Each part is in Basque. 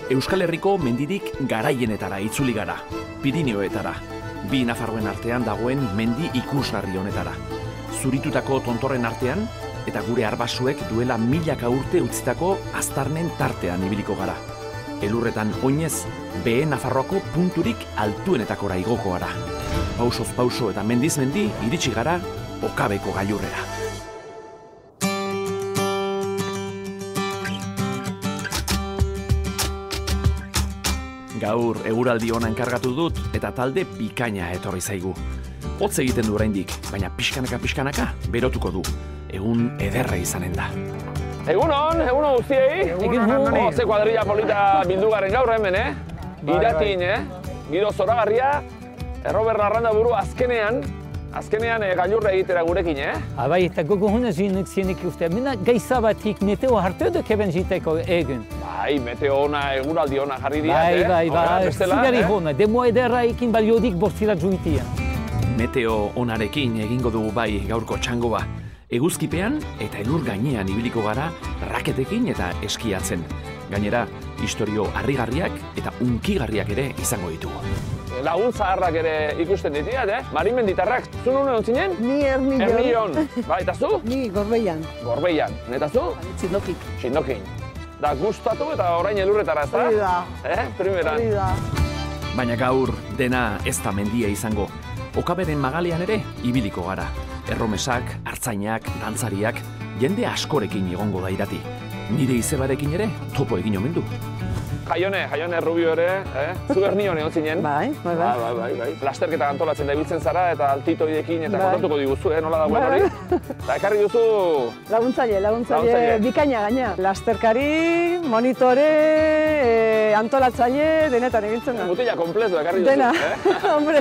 Euskal Herriko mendirik garaienetara itzuli gara, Pirinioetara, bi Nafarroen artean dagoen mendi ikusgarri honetara. Zuritutako tontorren artean, eta gure arbasuek duela milaka urte utzitako aztarnen tartean ibiliko gara. Elurretan oinez, Behe Nafarroako punturik altuenetakora igoko gara. Pausoz pauso eta mendiz mendi iritsi gara Okabeko gailurrera. Gaur eguraldi ona enkargatu dut eta talde bikaina etorri zaigu. Hotz egiten du oraindik, baina pixkanaka berotuko du. Egun ederra izanen da. Egunon guztiei. Ze kuadrilla polita bildu garen gaur hemen, Iratin, giro zoragarria, Robert Larrandaburu azkenean gailurra egitera gurekin, Bai, eta gogo hona zienik uste. Mina gaizabatik meteo hartu duk eben ziteko egun. Bai, meteo ona, eguraldi ona jarri diat, Bai, zigari hona, demo ederra ekin baliodik bortzira juitia. Meteo onarekin egingo dugu bai gaurko txangoa. Eguzkipean eta elur gainean ibiliko gara raketekin eta eskiatzen. Gainera, istorio harrigarriak eta unkigarriak ere izango ditugu. Lagun zaharrak ere ikusten ditiat, Marimenditarrak, zu nune ontzinen? Ni Ernillon. Ba, eta zu? Ni Gorbeian. Gorbeian. Eta zu? Txindokin. Da gustatu eta orain elurretara, ez da? Hori da. Primeran. Hori da. Baina gaur dena ez da mendia izango. Okaberen magalean ere ibiliko gara. Erromesak, artzainak, dantzariak, jende askorekin egongo da Irati. Nire izebarekin ere topo egin omen du. Jaione Rubio ere, zu Ernillon egon zinen? Bai. Lasterketa antolatzen da ibiltzen zara eta altitoidekin eta kontatuko diguzu, nola dagoen hori? Eta ekarri duzu... Laguntzaile bikaina gaina. Lasterkari, monitore, antolatzaile, denetan ibiltzen da. Mutila kompletu ekarri duzu. Dena, hombre.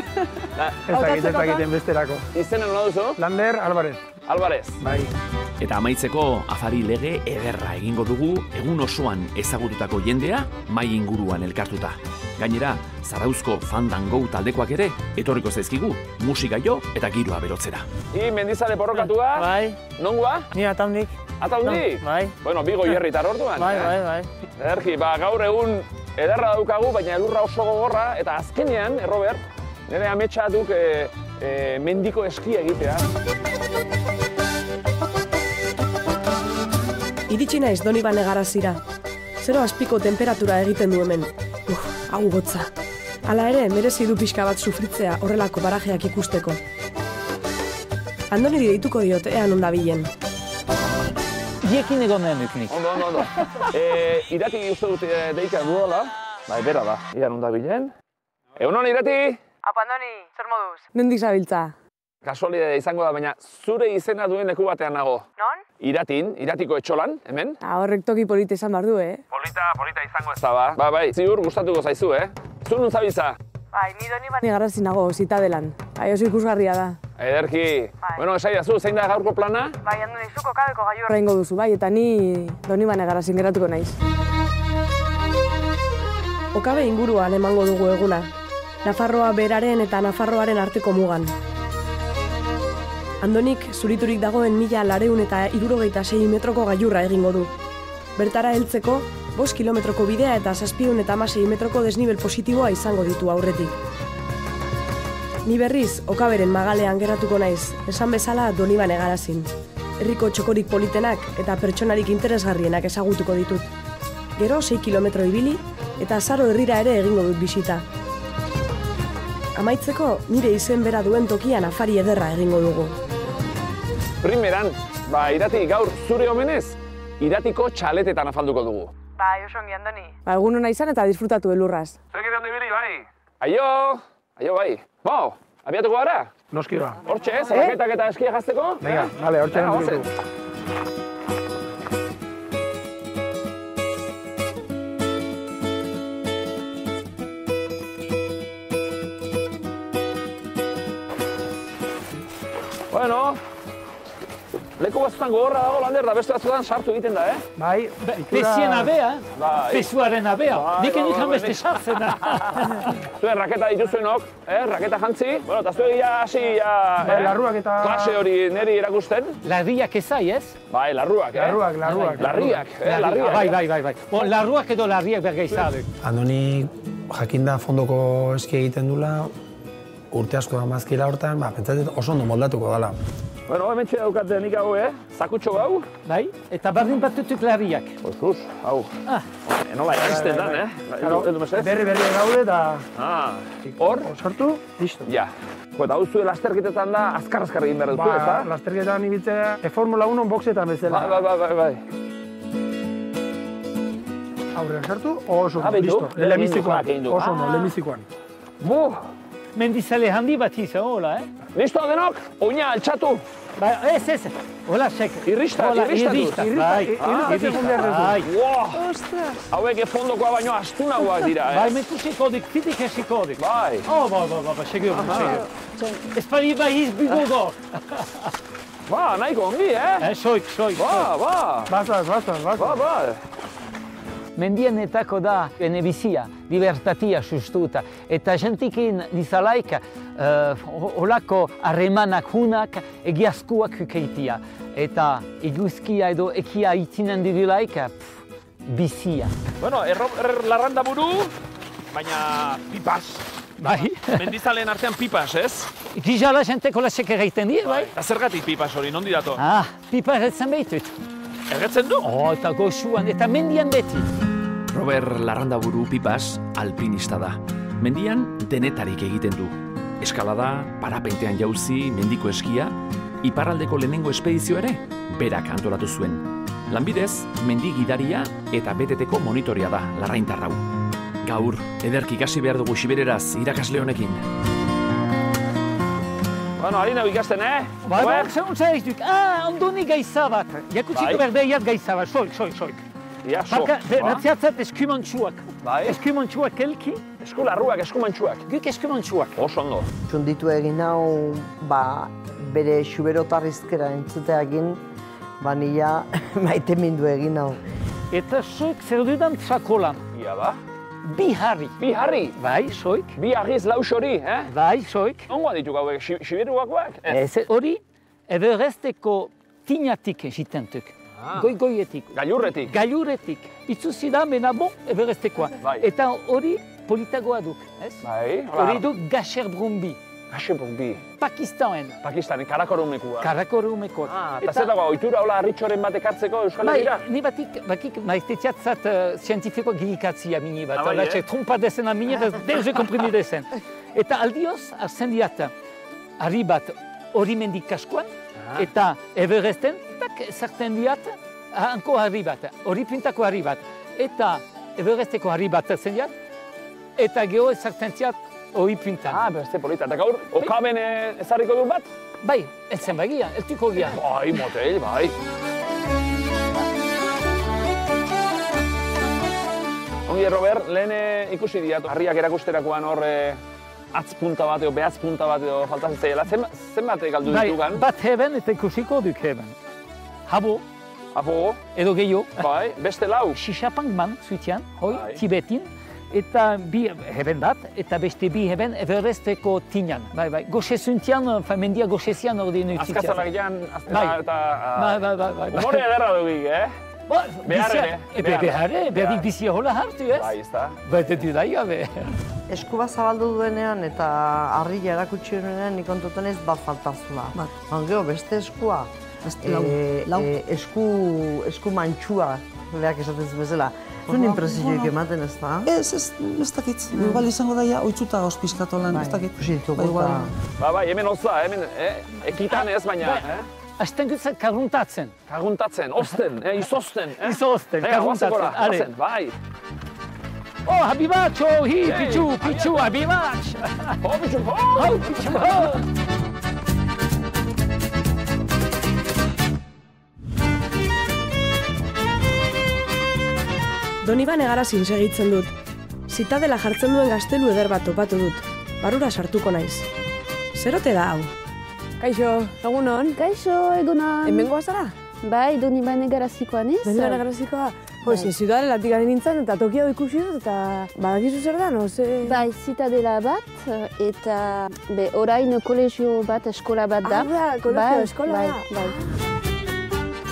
Ez dakiten besterako. Izena nola duzu? Lander Alvarez. Bai. Eta amaitzeko afari lege ederra egingo dugu egun osoan ezagututako jendea mai inguruan elkartuta. Gainera, Zarauzko Fandango taldekoak ere etorriko zaizkigu musika jo eta giroa berotzera. Mendizale borrokatua? Bai. Nongoa? Ni Ataundik. Ataundik? Bai. Bueno, Bigo Hierritar orduan. Bai. Ederki, gaur egun ederra daukagu, baina elurra oso gogorra eta azkenean, Robert, nire ametsa duk mendiko eskia egitea. Iritsi naiz Donibane Garazira. Zero azpiko temperatura egiten du hemen. Hau gotza. Hala ere, merezi du pixka bat sufritzea horrelako barajeak ikusteko. Andoni deituko diot, ea non dabilen. Diekin egon nik. Ondo. Irati uste dut deika duela. Bai, bera da. Ia non dabilen. Egunon, Irati! Apa, Andoni, zer moduz? Nondik zabiltza? Kasualidadea izango da, baina zure izena duen leku batean nago. Non? Iratiko etxolan, hemen. Horrek toki polita izan behar du, Polita izango ez da, ba. Bai, ziur gustatuko zaizu, Zu nun zabiltza? Bai, ni Donibane... Ni Garazi nago, Zitadelan. Oso ikusgarria da. Ederki. Bueno, esaidazu, zein da gaurko plana? Bai, Andoni, zuko Okabeko gailurra. Horrengo duzu, bai, eta ni Donibane Garazin geratuko naiz. Okabe inguruan emango dugu eguna. Nafarroa beraren eta Nafarroaren arteko mugan. Andonik zuriturik dagoen 1266 metroko gailurra egingo du. Bertara heltzeko, 5 kilometroko bidea eta 716 metroko desnibel positiboa izango ditu aurretik. Ni berriz, Okaberen magalean geratuko naiz, esan bezala Donibane Garazin. Herriko txokorik politenak eta pertsonarik interesgarrienak ezagutuko ditut. Gero 6 kilometro ibili eta Zaro herrira ere egingo dut bisita. Amaitzeko, nire izen bera duen tokian afari ederra egingo dugu. Primeran, Irati gaur zure omenez, Iratiko txaletetan afalduko dugu. Bai, oso ongi, Andoni. Egun hona izan eta disfrutatu elurraz. Zuek ere ondo ibili, bai. Aio, bai. Abiatuko gara? Noski ba. Hortxe, zaraketak eta eskia jazteko? Venga, vale, hortxe nentuko. Bueno, Leku batzutan gogorra dago, Lander, da beste batzutan sartu egiten da, Bai, Pesien abea, Bai. pesuaren abea. Bai, Nik bai, enik bai, hanbeste bai. sartzen da. Zuen raketa dituzuenok, raketa jantzi. Bueno, eta zuen hasi, Bai, larruak eta... klase hori niri erakusten. Larriak ezai, ez? Bai, larruak, Larruak. Larriak, larriak. Bai. Bon, larruak edo larriak bergeizadek. Andoni jakinda fondoko eski egiten dula, urte asko da mazkila hortan, pentsatzen oso ondo moldatuko dela. Bueno, hemen txea daukat nik hau, zakutxo hau. Bai, eta bardin batutuk larriak. Oikuz, hau. Nola egizten dan, Edu mesez? Berri gaude eta... Hor? Sortu, listo. Ja. Eta hau zuen lasterketetan da, azkar egin behar duzu, eta? Lasterketan ibitzea, Formula 1 boxetan bezala. Bai. Aurrean sartu, oso behitu, listo. Lehenbizikoan, egin du. oso ondo, lehenbizikoan. Mendizale handi bat izan, hola, Listo denok, oina altxatu. Ba, ez, hola, sek. Irristatu. Bai. Hauek fondokoa baino astunagoak dira, Bai, metusiko dik, fitik esiko dik. Bai. Bai, seguro. Espari bai izbigogo. Ba, nahiko ongi, Soik. Ba. Bazaz. Mendienetako da benebizia, libertatia sustuta. Eta jentikin nizalaik olako harremanak hunak egiazkuak hukeitia. Eta eguzkia edo ekia itzinen digulaik bizia. Bueno, larranda buru, baina pipas. Bai. Mendizaleen artean pipas, ez? Gizala jenteko lasek egiten die, bai? Eta zergatik pipas hori, nondi dato? Pipa erretzen behitut. Erretzen du? Eta goxuan, eta mendian beti. Robert Larrandaburu Pipas alpinista da. Mendian denetarik egiten du. Eskalada, parapentean jauzi, mendiko eskia, iparraldeko lehenengo espedizio ere, berak antolatu zuen. Lanbidez, mendi gidaria eta beteteko monitorea da Larraintarrau. Gaur, ederki ikasi behar dugu Sibereraz irakasle honekin. Bueno, harina ikasten, Bai, zehuntza ez duk. Ondoni gaizabat. Jakutsiko berdeiat gaizabat, soik. Ja, so. Ratziatzat eskumantxuak. Bai. Eskumantxuak elki. Eskularruak, eskumantxuak. Guk eskumantxuak. Oso ondo. Txunditu egin hau, bere xuberotarrizkera entzuteagin, nila maite mindu egin hau. Eta soik zer dudan txakolan. Ia ba? Bi harri. Bi harri? Bai, soik. Bi harriz laus hori, Bai, soik. Ongoa dituk hauek, Siberuakoak? Hori, Everesteko tinatik jitentuk. Goietik. Gailurretik? Gailurretik. Itzuzi da, bena Everestekoa. Bai. Eta hori politagoa duk, ez? Bai. Hori duk Gasherbrum-bi. Gasherbrum-bi. Pakistanen. Pakistanen, Karakorumekua. Karakorumekua. Eta zer dago, ohitura hola harritxoren bat ekartzeko Euskal Herrira? Ni bakik maiztetxatzat zientifiko gilikatzia mini bat. Bai, trompa desena mini, deus komprimi desen. Eta aldioz, arzen diat, harri bat hori mendik kaskoan, eta Everesten, zarten diat, hanko harri bat, hori pintako harri bat. Eta Everesteko harri bat zarten diat, eta geho zarten diat hori pintan. Beste polita. Eta gaur, okaben ezarriko dut bat? Bai, eltzen bagia, eltuko gia. Bai, motel, bai. Ongi, Robert, lehen ikusi diat, harriak erakusterakoan hor atzpunta bat edo behatzpunta bat edo faltatzen zaiela. Zenbat galdu ditugan? Bat heben eta ikusiko duk heben. Habo. Edo gehiago. Bai, beste lau. Shishapangman zuitian, Tibetin. Eta bi heben bat, eta beste bi heben Everesteko tinan. Bai. Goxe zuntian, mendia goxezian hori nuitzitzen. Azkazanak jan, eta... Bai. Humore ederra dugik, Beharre. Beharrik bizia hola hartu, ez? Bai, ez da. Baita dudai gabe. Eskuba zabaldu duenean eta harria erakutsi duenean nik ontoten ez bat faltazula. Gero beste eskua, esku mantxua, leak esaten bezala. Zuen impresioik ematen ez da? Ez dakit. Igual izango daia oitzuta gauz pizkatolan, ez dakit. Bai, hemen hotza, hemen ekitan ez, baina... Azten gutzat karguntatzen. Karguntatzen, osten, izozten. Izozten, karguntatzen. Bai. Oh, habibatxo, pitxu, habibatx. Pitxu. Donibane Garazin segitzen dut. Zitadela jartzen duen gaztelu eder bat topatu dut. Barrura sartuko naiz. Zerote da hau? Kaixo, egunon. Kaixo, egunon. Hemengoa zara? Bai, Donibane Garazikoa niz. Donibane Garazikoa? Ziudadelatik garen nintzen eta toki hau ikusi dut eta badakizu zer da, no? Bai, zitadela bat eta orain kolegio bat, eskola bat da. Kolegio eskola da. Bai.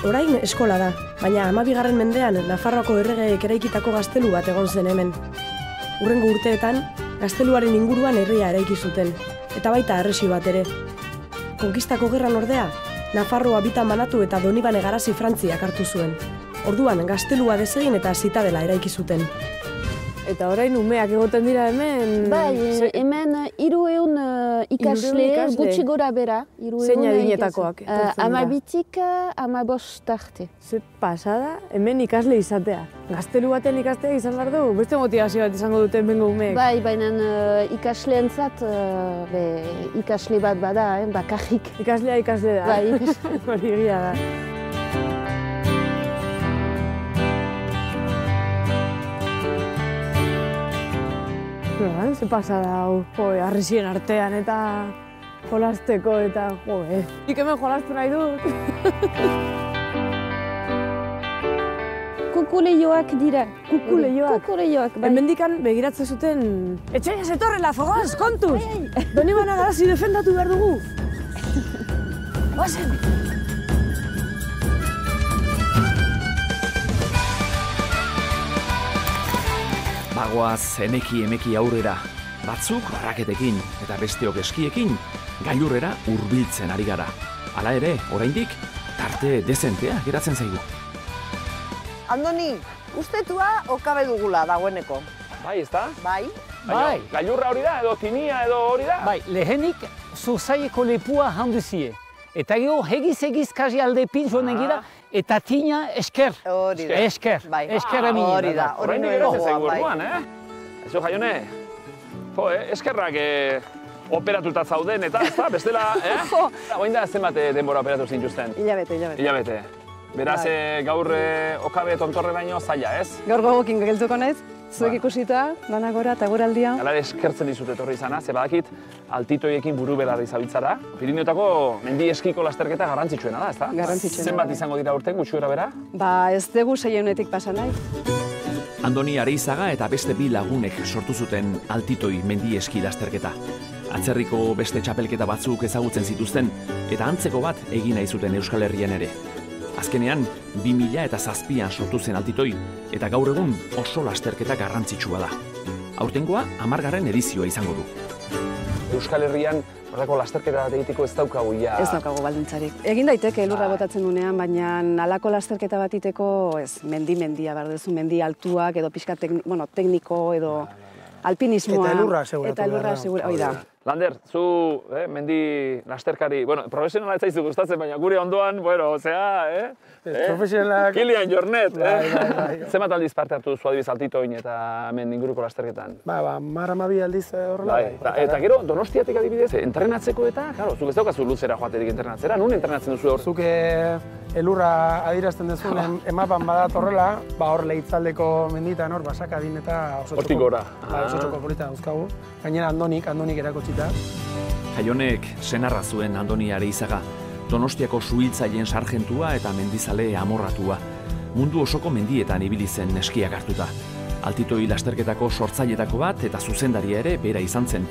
Orain eskola da, baina 12. mendean Nafarroako erregeek eraikitako gaztelu bat egon zen hemen. Hurrengo urteetan, gazteluaren inguruan herria eraiki zuten, eta baita harresi bat ere. Konkistako gerran ordea, Nafarroa bitan banatu eta Donibane Garazi Frantziak hartu zuen. Orduan, gaztelua desegin eta zitadela eraiki zuten. Eta orain umeak egoten dira hemen... Bai, hemen 300 ikasle gutxi gora bera. Zein adinetakoak? 12-tik 15 arte. Ze pasada, hemen ikasle izatea. Gaztelu baten ikastea izan behar du, beste motivazio bat izango dute hemengo umeek. Bai, baina ikasleentzat ikasle bat bada, bakarrik. Ikaslea ikasle da. Bai, hori egia da. Ze pasada hau, harresien artean eta jolasteko eta Nik hemen jolastu nahi dut. Kukuleioak dira. Kukuleioak, bai. Hemendikan begiratzen zuten... Etxaia zetorrela, fogoaz, kontuz! Donibane Garazi defendatu behar dugu. Oazen! Bagoaz emeki aurrera, batzuk barraketekin eta besteok eskiekin gailurrera hurbiltzen ari gara. Hala ere, oraindik tarte dezentea geratzen zaigu. Andoni, ustetua okabe dugula dagoeneko. Bai, ezta? Bai. Bai. Gailurra hori da, edo tinia edo hori da? Bai, lehenik zurzaieko lepua handuzie. Eta gero hegiz kazi alde pintxoan egira, eta tina esker. Hori da. Esker. Bai. Esker eminen. Hori da. Horrein geratzen zaigu orduan, Eso, Jaione, eskerrak operatuta zauden eta, ezta, bestela, Oain da zenbat denbora operatu zintuzten? Hilabete. Beraz, gaur okabe tontorreraino zaila, ez? Gaur gogokin geltuko naiz, zuek ikusita, dana gora eta gure aldia. Hala eskertzen dizut etorri izana, ze badakit altitoiekin buru belarri zabiltzara. Pirinioetako mendi eskiko lasterketa garrantzitsuena da, ezta? Garrantzitsuena. Zenbat izango dira urten, gutxi gora bera? Ez dugu 600-etik pasa nahi. Andoni Areizaga eta beste 2 lagunek sortu zuten altitoi mendi eski lasterketa. Atzerriko beste txapelketa batzuk ezagutzen zituzten, eta antzeko bat egin nahi zuten Euskal Herrian ere. Azkenean, 2007an sortu zen altitoi, eta gaur egun oso lasterketa garrantzitsua da. Aurtengoa 10. edizioa izango du. Euskal Herrian horreko lasterketa bat egiteko ez daukagu ja... Ez daukagu baldintzarik. Egin daiteke lurra botatzen dunean, baina halako lasterketa bat egiteko mendia behar duzu, mendi altuak edo pixka tekniko edo alpinismoa. Eta elurra seguratu. Hoi da. Lander, zu mendi lasterkari, profesionala ez zaizu gustatzen, baina gure ondoan, Profesionalak... Kilian Jornet, Zenbat aldiz parte hartu zu adibiz altitoin eta hemen inguruko lasterketan? 12 aldiz horrela. Eta gero, Donostiatik adibidez, entrenatzeko eta, zuk ez daukazu luzera joaterik entrenatzera, nun entrenatzen duzu hor? Zuk elurra adierazten duzun emapan badat horrela, hor Leitzaldeko menditan hor, Basakadin eta oso txoko polita dauzkagu. Gainera Andonik erakotzita. Jaionek senarra zuen Andoni Areizaga, Donostiako suhiltzaileen sargentua eta mendizale amorratua. Mundu osoko mendietan ibili zen eskiak hartuta. Altitoi lasterketako sortzailetako bat eta zuzendaria ere bera izan zen.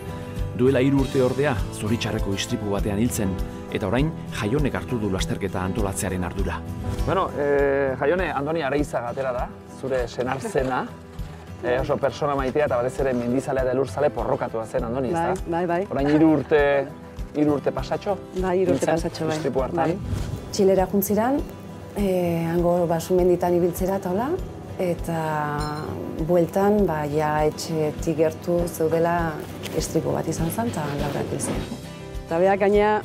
Duela 3 urte ordea, zoritxarreko istripu batean hiltzen, eta orain Jaionek hartu du lasterketa antolatzearen ardura. Jaione, Andoni Areizaga atera da, zure senarzena. Oso persona maitea eta batez ere mendizalea eta elurtzale porrokatua zen Andoni, ezta? Bai. Orain 3 urte pasatxo? Bai, 3 urte pasatxo, bai. Istripu hartan. Txilera juntziran, hango sumenditan ibiltzera eta hola, eta bueltan, ja etxetik gertu zeudela istripu bat izan zen, eta laurak izan. Eta beak gaina,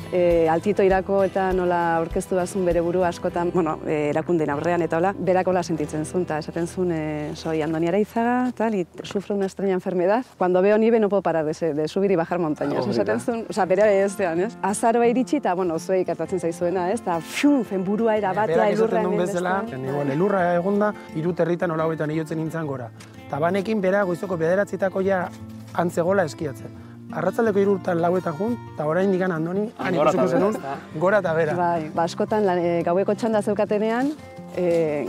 altitoirako eta nola aurkeztu bazun bere buru askotan, erakundeen aurrean eta hola, berak hola sentitzen zuen, eta esaten zuen, soy Andoni Areizaga, tal, y sufro una extraña enfermedad. Cuando veo nieve no puedo parar de subir y bajar montañas. Esaten zuen, bere ezean, ez? Azaroa iritsi eta, zuei gertatzen zaizuena, ez? Eta, fen burua erabatea elurra hemen beste. Elurra egonda, 3 herritan nola hauetan iotzen nintzen gora. Eta banekin bera goizoko 9 antzegola eskiatzen. arratzaldeko 3 lauetan jun, eta orain digan Andoni, han ikusiko zenun, gora eta bera. Bai, askotan gaueko txanda zeukatenean,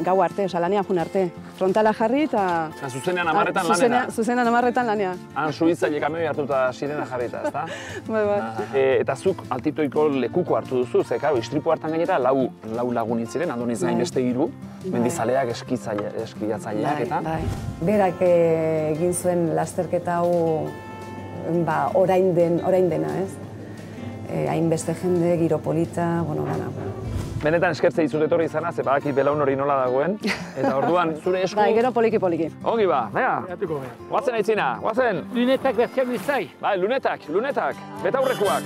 gau arte, lanean jun arte. Frontala jarri eta... Zuzenean 10etan lanera? Zuzenean 10etan lanean. Han suhitzaile kamioi hartuta sirena jarrita, ezta? Bai. Eta zuk altitoiko lekuko hartu duzu, ze, karo, istripu hartan gainera lau lagun hitziren, Andoniz gain beste 3, mendizaleak, eskiatzaileak eta... Berak egin zuen lasterketa hau orain dena, ez? Hainbeste jende, giro polita, dana. Benetan eskertze dizut etorri izana, ze badakit belaun hori nola dagoen. Eta orduan, zure esku... Bai, gero poliki. Ongi ba, guazen aitzina, guazen! Lunetak bertziak bizai. Bai, lunetak, betaurrekoak.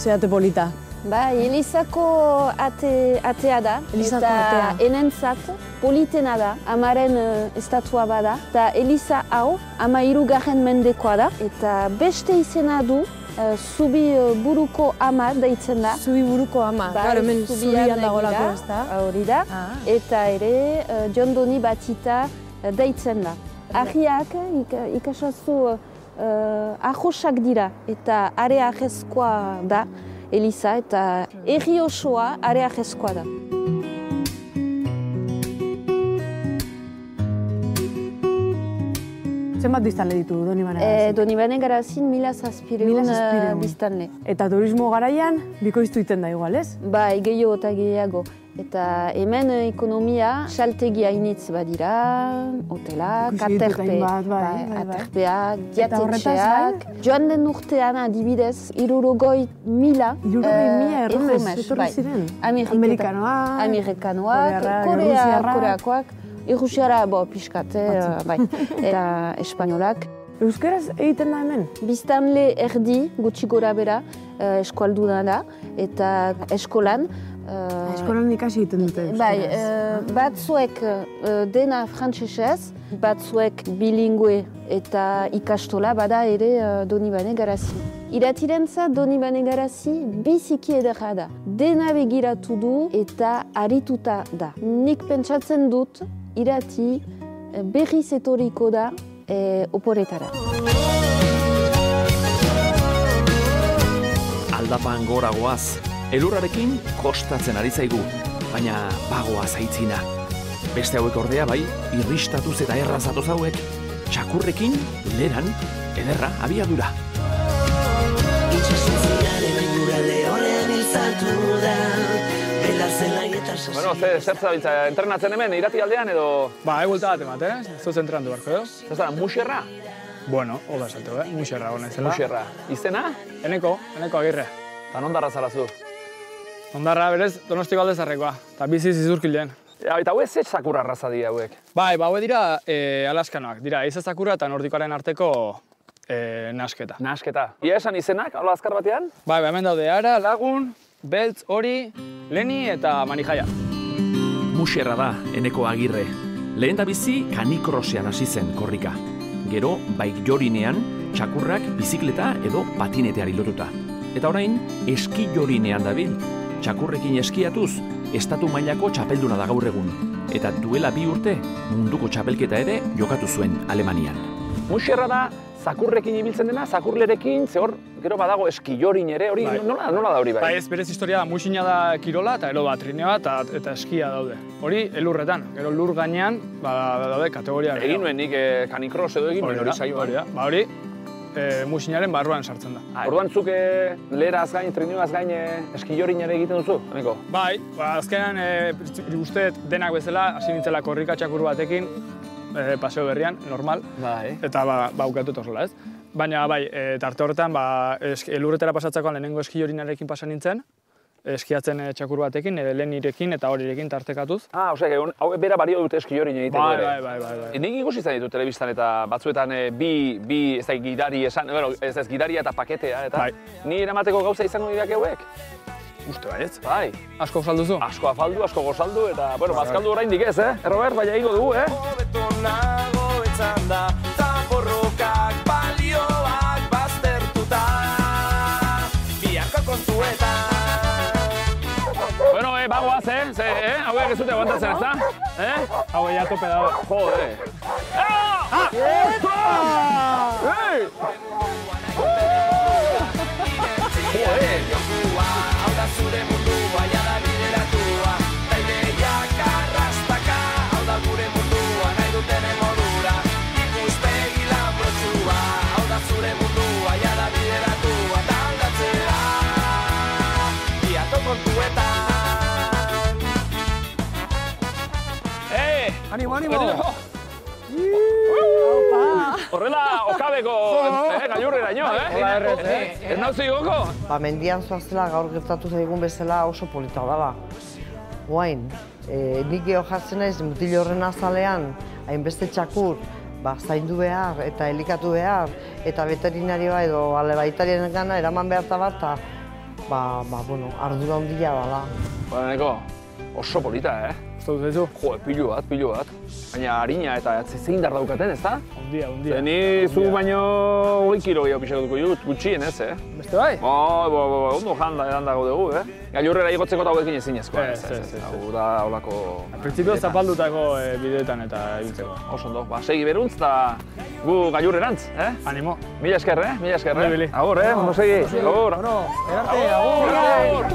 Zeate polita. Bai, Elizako atea da, eta enentzat politena da, amaren estatua bada, eta Eliza hau 13. mendekoa da, eta beste izena du, Zubi buruko ama deitzen da. Zubi buruko ama, hemen zubian dagolako, ez da? Hori da, eta ere Jondoni Batita deitzen da. Ahiak ikasazu ahosak dira, eta are ahezkoa da, Eliza, eta erri osoa are ahezkoa da. Zenbat biztanle ditu Donibane Garazin? Donibane Garazin 1700 biztanle. Eta turismo garaian bikoiztu iten da igual, ez? Bai, gehiago eta gehiago. Eta hemen ekonomia saltegia initz badira, hotelak, aterpeak, diatetxeak. Joan den urtean adibidez, 60.000 erromez etorri ziren? Amerikanoak, koreakoak, Errusiara pixkat, eta espanolak. Euskaraz egiten da hemen? Biztanle erdi, gutxi gora bera, eskualduna da, eta eskolan. Eskolan ikasi egiten dute euskaraz? Bai, batzuek dena frantsesez, batzuek bilingue eta ikastola bada ere Donibane Garazi. Iratirentzat Donibane Garazi biziki ederra da. Dena begiratu du eta arituta da. Nik pentsatzen dut Irati berriz etorriko da oporretara. Aldapan gora goaz, elurrarekin kostatzen ari zaigu, baina bagoaz aitzina. Beste hauek ordea bai, irristatuz eta errazatoz hauek, txakurrekin, leran, ederra abiadura. Bueno, zer zabiltza, entrenatzen hemen, Irati aldean edo? Ba, egulta bat emat, Zuz entrenatu barko edo. Zer zara, muxerra? Bueno, hola esatu, muxerra honen zela. Muxerra. Izena? Eneko Agirre. Eta nondarra zarazu? Ondarra berez, Donostiko aldezarrekoa, eta biziz izurkilean. Eta hauek ze txakurra arraza dira hauek? Bai, hauek dira alaskanoak, dira eiza txakurra eta nordikoaren arteko nasketa. Nasketa. Ia esan izenak, hola azkar batean? Bai, hemen daude Ara, Lagun, Beltz, Hori, Leni eta Manijaia. Muxerra da, Eneko Agirre. Lehen da bizi kanikrosean hasi zen korrika. Gero, baik jorinean, txakurrak bizikleta edo patineteari lotuta. Eta orain, eski jorinean dabil. Txakurrekin eskiatuz, estatu mailako txapelduna da gaur egun. Eta duela 2 urte, munduko txapelketa ere jokatu zuen Alemanian. Muxerra da, zakurrekin ibiltzen dena, zakurlerekin, ze hor, gero badago eskijorin ere, hori nola da hori bai? Bai, ez berez historia da, muxina da kirola eta gero trinea eta eskia daude. Hori elurretan, gero lur gainean daude kategoria. Egin nuen nik kanikros edo egin nuen hori saioan. Ba hori, muxinaren barruan sartzen da. Orduan zuk leraz gain, trineoaz gain eskijorin ere egiten duzu, Eneko? Bai, azkenan usteet denak bezala, hasi nintzela korrika txakur batekin, paseo berrian, normal, eta aukatut horrela ez. Baina bai, tarte horretan, elurretara pasatzakoan lehenengo eskijorinarekin pasa nintzen, eskiatzen txakur batekin, lehenirekin eta horirekin tartekatuz. Osea, hau bera bario dute eskijorin egiten ere. Bai. Nik ikusi izan ditu telebistan eta batzuetan bi ez da gidari esan, ez gidaria eta paketea, eta ni eramateko gauza izango dirak hauek? Uste baietz. Bai. Asko gozalduzu? Asko afaldu, asko gozaldu, eta, bazkaldu oraindik ez, Robert? Baina egingo dugu, goaz, hauek ez dute aguantatzen, ez da? Hau ja tope dago. Jode. Zure mundua jada bideratua, ta ideiak arrastaka, hau da gure mundua, nahi duten modura, ikuspegi lanbrotsua, hau da zure mundua jada bideratua, ta aldatzera, biato kontuetan. Animo, animo! Horrela, okabeko gailurreraino, Ez nauzu igoko? Mendian zoazela gaur gertatu zaigun bezala oso polita dala. Guain, nik geho jartzen naiz mutil horren azalean, hainbeste txakur, zaindu behar eta elikatu behar, eta veterinarioa edo alebaitariaren gana eraman behar eta bat, ardura handia dala. Neko, oso polita, Zau zaizu? Jo, pilu bat. Baina harina eta zein dar daukaten, ez da? Ondia. Ni zu baino 20 kilo gehiago pixatuko dut, gutxien ez, Beste bai? Ondo edan dago dugu, Gailurrera igotzeko eta hauekin ezinezkoa, ez. Hau da, holako... Principio zapaldutako bideetan eta ibiltzeko. Oso ondo, segi beruntz eta gu gailurrerantz, Animo. Mila esker, Agur, ondo segi. Agur. Agur.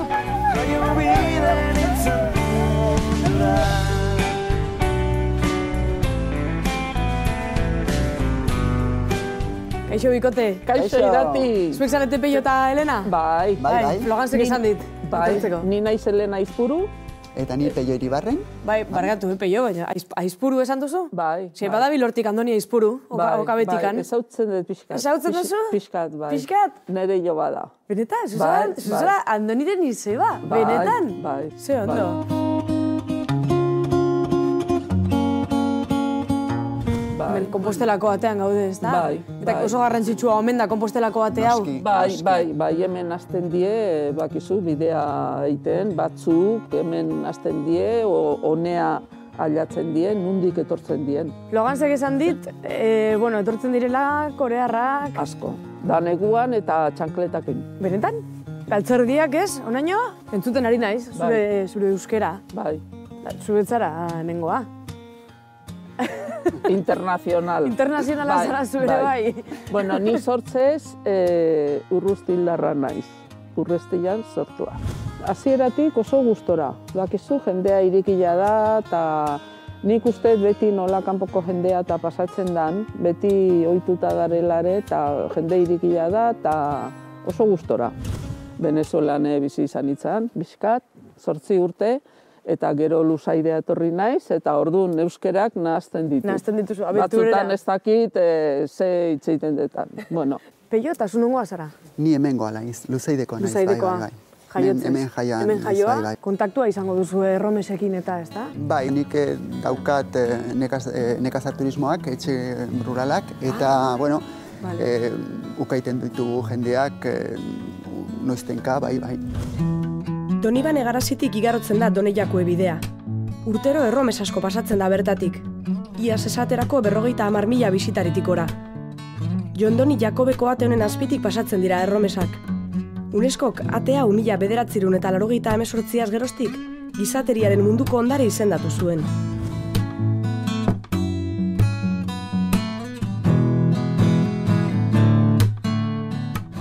Kaixo, bikote. Kaixo, Irati. Zuek zarete Peio eta Elena? Bai. Flogansek esan dit. Bai, ni naiz Elena Aizpuru. Eta ni Peio Iribarren. Bai, bargatu, Peio, baina Aizpuru esan duzu? Bai. Se badabil hortik Andoni Aizpuru, okabetikan. Bai, ezautzen dut pixkat. Ezautzen duzu? Pixkat, bai. Pixkat? Nere jo bada. Benetan? Zuzara Andoniren izeba? Benetan? Bai. Ze ondo. Kompostelako batean gaude, ez da? Bai. Eta oso garrantzitsua omen da Kompostelako bate hau? Bai, hemen hasten die, bakizu, bidea egiten, batzuk hemen hasten die, honea ailatzen die, nundik etortzen dien. Logansek esan dit, etortzen direla korearrak... Asko, da neguan eta txankletakin. Benetan? Galtzerdiak ez, onaino? Entzuten ari naiz, zure euskera. Bai. Zuretzara nengoa. Internacional. Internacionala zara zure bai. Bueno, ni sortzez urrustildarra naiz. Urrestian sortua. Hasieratik oso gustora. Bakizu, jendea irikila da, eta nik uste beti nola kanpoko jendea eta pasatzen dan, beti ohituta garelare, eta jende irikila da, eta oso gustora. Venezuelan bizi izan itzan, bizkat, 8 urte, eta gero luzaidea etorri naiz, eta orduan euskerak nahazten ditut. Nahazten dituzu, abenturera. Batzutan ez dakit ze itzeiten detan. Bueno. Peio, eta zu nongoa zara? Ni hemengoa naiz, luzaidekoa naiz. Luzaidekoa, jaiotzez. Hemen jaioan. Hemen jaioa, kontaktua izango duzu erromesekin eta ez da? Bai, nik daukat nekazarturismoak, etxe ruralak, eta, ukaiten ditugu jendeak noiztenka, bai. Donibane Garasitik igarotzen da Doneiakue bidea. Urtero erromes asko pasatzen da bertatik. Iaz esaterako 50.000 bisitaritik ora. Jondoni Jakobeko ate honen azpitik pasatzen dira erromesak. UNESCOk ate hau 1988 geroztik gizateriaren munduko ondare izendatu zuen.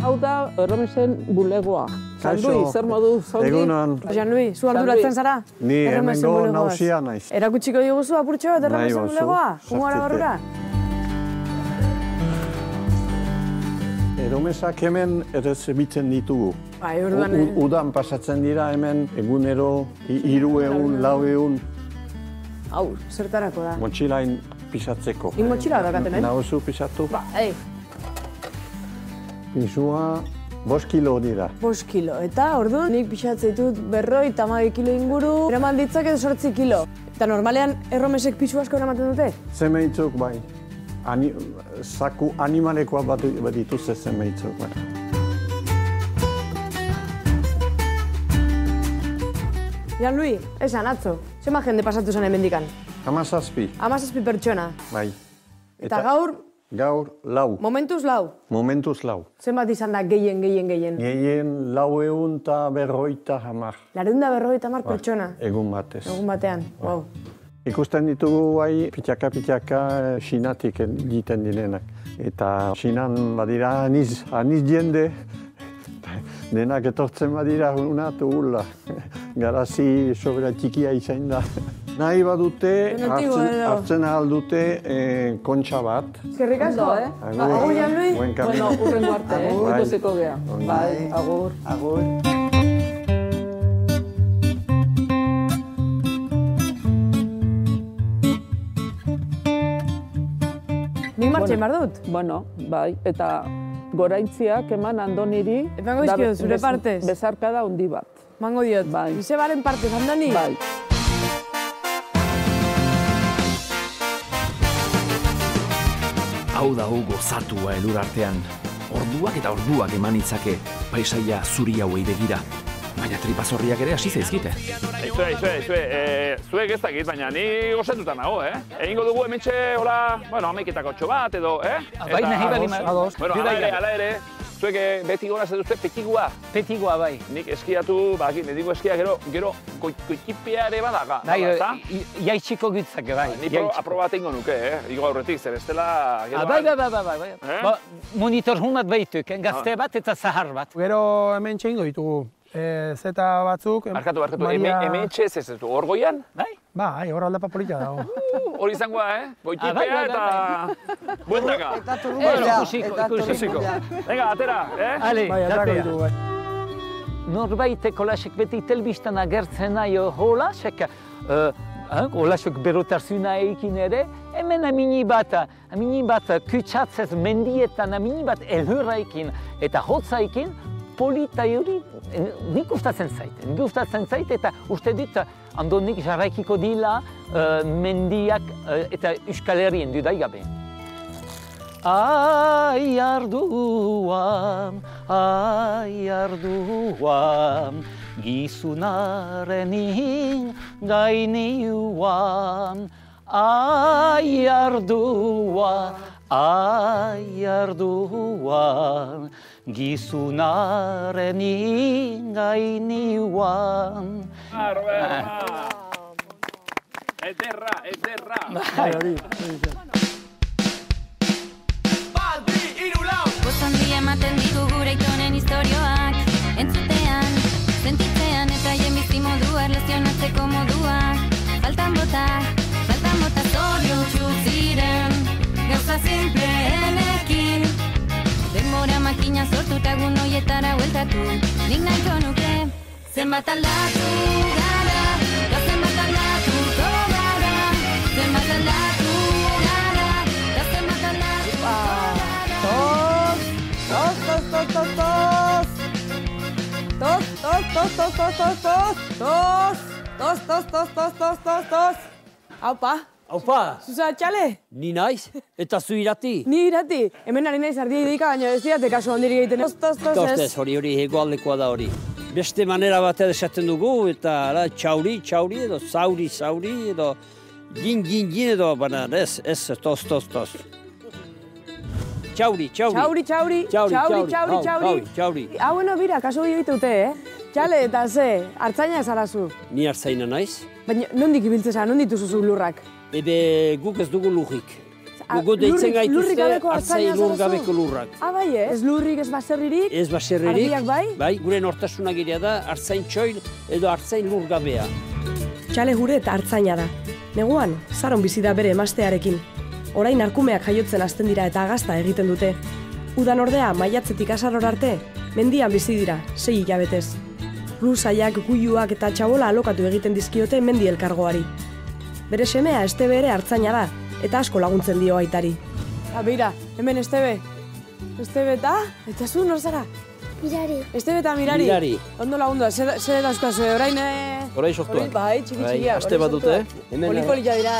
Hau da erromesen bulegoa. Janlui, zer modu zongi? Egunon. Janlui, zu arduratzen zara? Ni hemengo nausia naiz. Erakutsiko diguzu apurtxo bat erromesen bulegoa? Humora barrura? Erromesak hemen errezebitzen ditugu. Bai, orduan... Udan pasatzen dira hemen egunero 300, 400. Hau, zertarako da? Motxilain pisatzeko. Nik motxila dakaten, Nauzu pisatu? Ba, Pisua 5 kilo dira. 5 kilo. Eta, orduan, nik pisatzen ditut 50 kilo inguru, eraman ditzak edo 8 kilo. Eta normalean erromesek pisu asko eramaten dute? Zemeitzuk, bai. Zaku animalekoa bat dituzte zemeitzuk, bai. Janlui, esan, atzo. Zema jende pasatu zen hemendikan? 17. 17 pertsona. Bai. Eta gaur, Gaur, lau. Momentuz lau. Momentuz lau. Zenbat izan da gehien? Gehien 450. 450 pertsona? Egun batez. Egun batean, wow. Ikusten ditugu bai, pitxaka Xinatik egiten direnak. Eta Xinan badira aniz jende, denak etortzen badira unatu gula. Garazi sobera txikia izan da. Nahi badute, hartzen ahal dute kontxa bat. Eskerrik asko, Agur, Jan-Luis. Buen camino. Bueno, urrengo arte, ikusiko gea. Bai, agur. Agur. Nik martxein bar dut? Bueno, bai, eta goraintziak eman Andoniri... Emango dizkio, zure partez? Bezarkada handi bat. Mango diot, Josebaren partez, Andoni? Bai. Hau da gozatua elur artean. Orduak eta orduak eman itzake paisaia zuri hauei begira. Baina tripazorriak ere hasi zaizkite. Zuek ez dakit, baina ni gozetuta nago, Egingo dugu hementxe, hola, bueno, 11:08 bat, edo, Bai, nahi bali ma. Bueno, ala ere, zuek beti gona zetuzte petigua. Petigua, bai. Nik eskiatu, mediko eskia gero koitipea ere badaga. Bai, jaitsiko gitzake, bai. Ni aprobate ingo nuke, Igo aurretik, zer ez dela... Bai. Monitor hunat behituk, gazte bat eta zahar bat. Gero hemen txeingo ditugu. Zeta batzuk... Barkatu, hemen txez ez du, hor goian? Bai, hor aldapa polita dago. Hori izangoa, Goitipea eta... Buentaka. Eta turbila. Ikusiko. Venga, atera, Ale, bai, atrako ditugu, bai. Norbaiteko lasek beti telbistan agertzen nahi holasek, holasek berotarzuna eikin ere, hemen amini bat kutsatzez mendietan amini bat elhurraikin eta hotzaikin, polita hori nik gustatzen zait, eta uste dut Andonik jarraikiko dila mendiak eta Euskal Herrien dudai gabe. Arduan, gizunaren gainiuan, arduan, gizunaren gainiuan. Ederra. Gozondia ematen ditu gure itonen historioak, entzutean, sentitzean eta jen bizimodua, erlazionatzeko modua. Faltan bota zorion ziren, gauza simpleenekin. Denbora makina sortuta gun hoietara hueltatu, nik nahiko nuke. Zenbat aldatu gara, zenbat aldatuko gara, zenbat aldatu gara, zenbat aldatuko gara. Aupa! Zuza, txale? Ni naiz, eta zu irati. Ni irati? Hemen ari naiz ardia idika, baina ez diate kasu handirik egiten. Tostez, hori hegoaldekoa da hori. Beste manera bat esaten dugu, eta txauri, edo zauri, edo gin, edo, baina ez, tos. Txauri. Bueno, bira, kasu egitute, Txale, eta ze, hartzaina zarazu? Ni hartzaina naiz. Baina, nondik ibiltzeza, nondik dituzu lurrak? Ebe, guk ez dugu lurrik. Guk deitzen gaituzte hartzain lurgabeko lurrak. Bai, ez lurrik, ez baserririk? Ez baserririk. Ardiak bai? Bai, gure nortasuna girea da hartzain txoil edo hartzain lurgabea. Txale gure eta hartzaina da. Neguan, zaron bizi da bere emastearekin. Orain arkumeak jaiotzen hasten dira eta agazta egiten dute. Udan ordea, maiatzetik azaror arte, mendian bizi dira, 6 hilabetez. Luzaiak, kuiuak eta txabola alokatu egiten dizkiote mendi elkargoari. Bere semea Estebe ere hartzaina da, eta asko laguntzen dio aitari. Beira, hemen Estebe. Estebe eta zu nor zara? Mirari. Estebe eta Mirari. Mirari. Ondo lagundua, zer dauzkazu, orain... Orain sortuak. Bai, txikia. Aste bat dute, Poli-polila dira,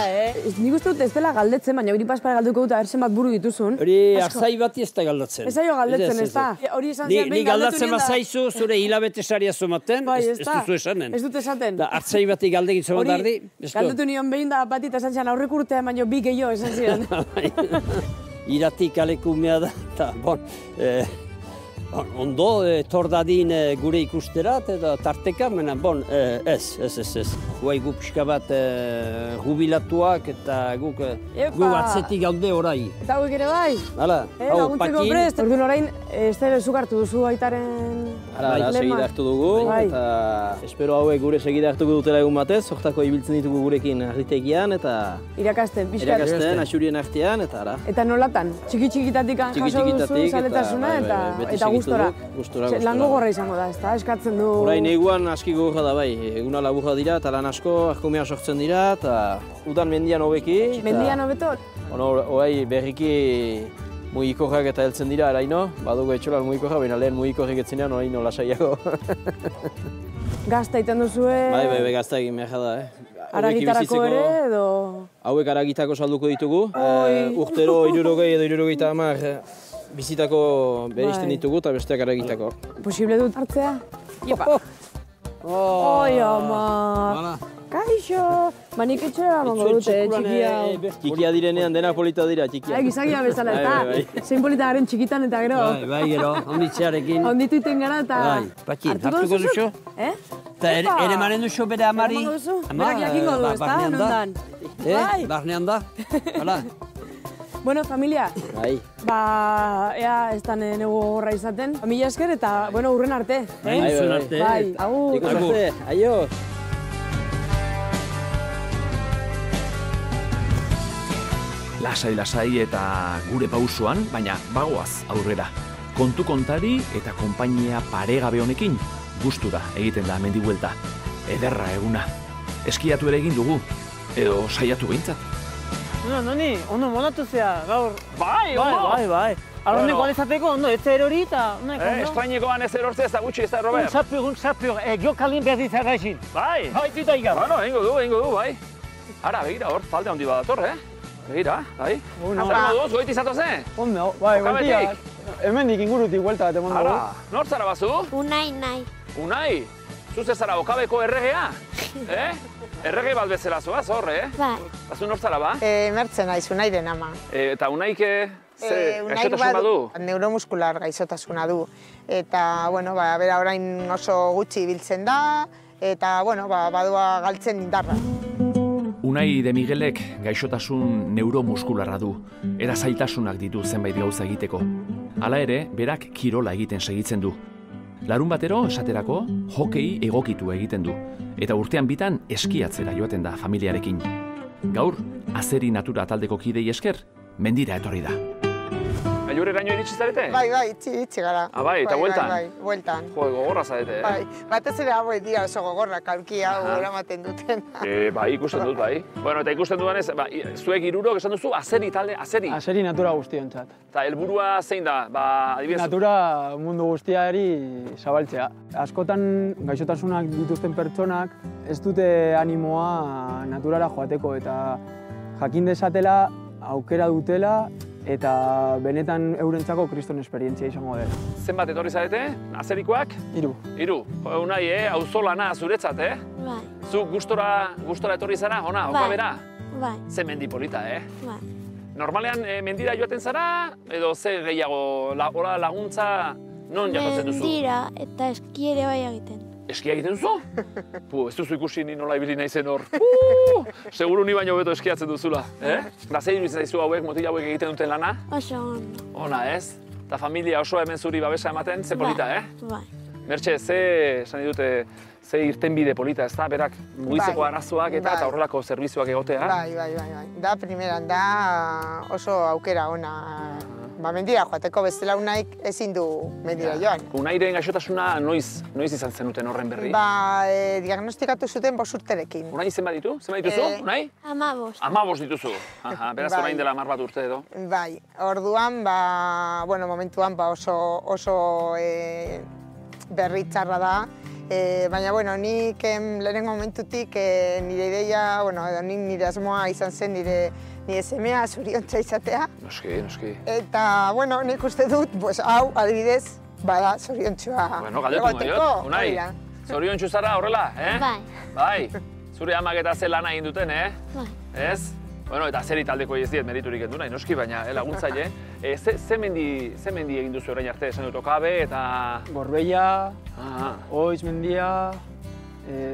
Nik uste dut ez dela galdetzen, baina hori paspara galduko dut, abertzen bat buru dituzun. Hori hartzai bati ez da galdatzen. Ez aio galdetzen, ez da. Hori esan zian, Ni galdatzen bazaizu, zure hilabete saria zomaten, ez duzu esanen. Ez dut esaten. Hartzai bati galdegin zoman dardi. Galdetu nion behin da bat eta esan zian aurrek urtean, baina bi gehiago esan zian. Irati kaleko umea da, eta ondo, etor dadin gure ikusterat, eta tarteka, mena, ez. Guai gu pixka bat jubilatuak eta guk atzetik gaude orai. Eta hauek ere bai? Hala, hau, laguntzeko prest. Orduan orain, ez da zuk hartu duzu aitaren... Hala, segida hartu dugu, eta espero hauek gure segida hartuko dutela egun batez, hortako ibiltzen ditugu gurekin arritegian, eta... Irakasten, pixka. Irakasten, asurien artean, eta ara. Eta nolatan? Txiki-txikitatik jaso duzu, zaletasuna, eta gustora. Lan gogorra izango da, ezta? Eskatzen du... Orain eguan aski gogorra da bai, eguna laburra dira, eta lan asko, arkomea sortzen dira, eta udan mendian hobeki. Mendian hobeto? Horai berriki mugikorrak eta heltzen dira, eraino, badugu etxolan mugikorra, baina lehen mugikorrik etzenean oraino lasaiago. Gazta iten duzue... Bai, gazta egin behar da, Aragitarako ere, edo... Hauek aragitako salduko ditugu, urtero 60 edo 70 bizitako beristen ditugu eta besteak aragitako. Posible dut hartzea? Iepa! Oi, ama! Kaixo! Nik etxera mango dute, txikia. Txikia direnean dena polita dira, txikia. Gizakia bezala, eta zein polita garen txikitan eta gero. Bai, gero, onditzearekin. Onditu iten gara eta... Patxin, hartuko duzu? Eta ere manen duzu bere amari? Berak jakingo du, ezta? Nondan? Barnean da. Hala. Bueno, familia, ea ez da nego gogorra izaten. Mila esker eta, urren arte. Urren arte. Bai, agur. Ikus arte, aio. Lasai eta gure pausoan, baina bagoaz aurrera. Kontu kontari eta konpainia paregabe honekin gustura egiten da mendibuelta. Ederra eguna. Eskiatu ere egin dugu, edo saiatu behintzat. Noni, ondo monatu zea, gaur. Bai, ondo. Bai. Arrondeko anezateko, ondo, ez erori eta... Estraineko anez erortzea ez da gutxi, ez da, Robert? Sapur, jokalin behar ditzarrazin. Bai. Haitu da igar. Bueno, ingo du, bai. Ara, begira hor, talde handi badator, Begira, bai. Zer moduz, goiti zatoze? Ondo, bai, goitia. Hemendik ingurutik buelta bat emon dugu. Ara, nor zara bazu? Unai. Unai? Zuz ezara okabeko erregea? Errege bat bezala zoaz hor, Bai. Bazu nor zara ba? Mertzen naiz, Unairen ama. Eta Unaik ze gaixotasun badu? Neuromuskular gaixotasuna du. Eta, bera orain oso gutxi ibiltzen da, eta, badua galtzen indarra. Unai de Miguelek gaixotasun neuromuskularra du, eta zailtasunak ditu zenbait gauza egiteko. Hala ere, berak kirola egiten segitzen du. Larun batero, esaterako, hokei egokitu egiten du, eta urtean bitan eskiatzera joaten da familiarekin. Gaur, Azeri Natura taldeko kidei esker, mendira etorri da. Gailurreraino iritsi zarete? Bai, iritsi gara. Bai, eta bueltan? Bai, bueltan. Jo, gogorra zarete, Bai, batez ere hauek dira oso gogorra, kalkia eramaten duten. Bai, ikusten dut, bai. Eta ikusten dudanez, zuek hirurok esan duzu, Azeri talde, Azeri. Azeri Natura guztiontzat. Eta helburua zein da, adibidez? Natura mundu guztiari zabaltzea. Askotan gaixotasunak dituzten pertsonak ez dute animoa naturara joateko eta jakin dezatela aukera dutela eta benetan eurentzako kriston esperientzia izango dela. Zenbat etorri zarete, Azerikoak? 3. 3. Unai, auzolana zuretzat, Bai. Zu gustora etorri zara, ona, okabera? Bai. Ze mendi polita, Bai. Normalean mendira joaten zara, edo ze gehiago laguntza non jasotzen duzu? Mendira eta eski ere bai egiten. Eskia egiten duzu? Ez duzu ikusi ni nola ibili naizen hor. Seguru ni baino beto eskiatzen duzula. Da zein iruditzen zaizu hauek, mutil hauek egiten duten lana? Oso ondo. Ona, ez? Eta familia oso hemen zuri babesa ematen, ze polita, Bai. Mertxe, esan dute, ze irtenbide polita, ez da? Berak mugitzeko arazoak eta horrelako zerbitzuak egotea. Bai. Da, primeran, da oso aukera ona. Mendira joateko bestela Unaik ezin du mendira joan. Unairen gaixotasuna noiz izan zenuten horren berri? Diagnostikatu zuten 5 urterekin. Unai zenbat ditu? Zenbat dituzu, Unai? 15. 15 dituzu. Beraz orain dela 10 bat urte edo. Bai, orduan, momentuan oso berri txarra da. Baina, nik lehenengo momentutik nire ideia, edo nire asmoa izan zen nire semea zoriontza izatea. Noski. Eta, nik uste dut, hau, adibidez, bada zoriontzua egoteko. Unai, zoriontzu zara horrela, Bai. Bai, zure amak eta ze lana egin duten, Bai. Ez? Bueno, eta zeri taldeko ez diet meriturik endu nahi, noski, baina laguntzaile. Ze mendi egin duzu orain arte, esan dut Okabe eta... Gorbeia, Oiz mendia,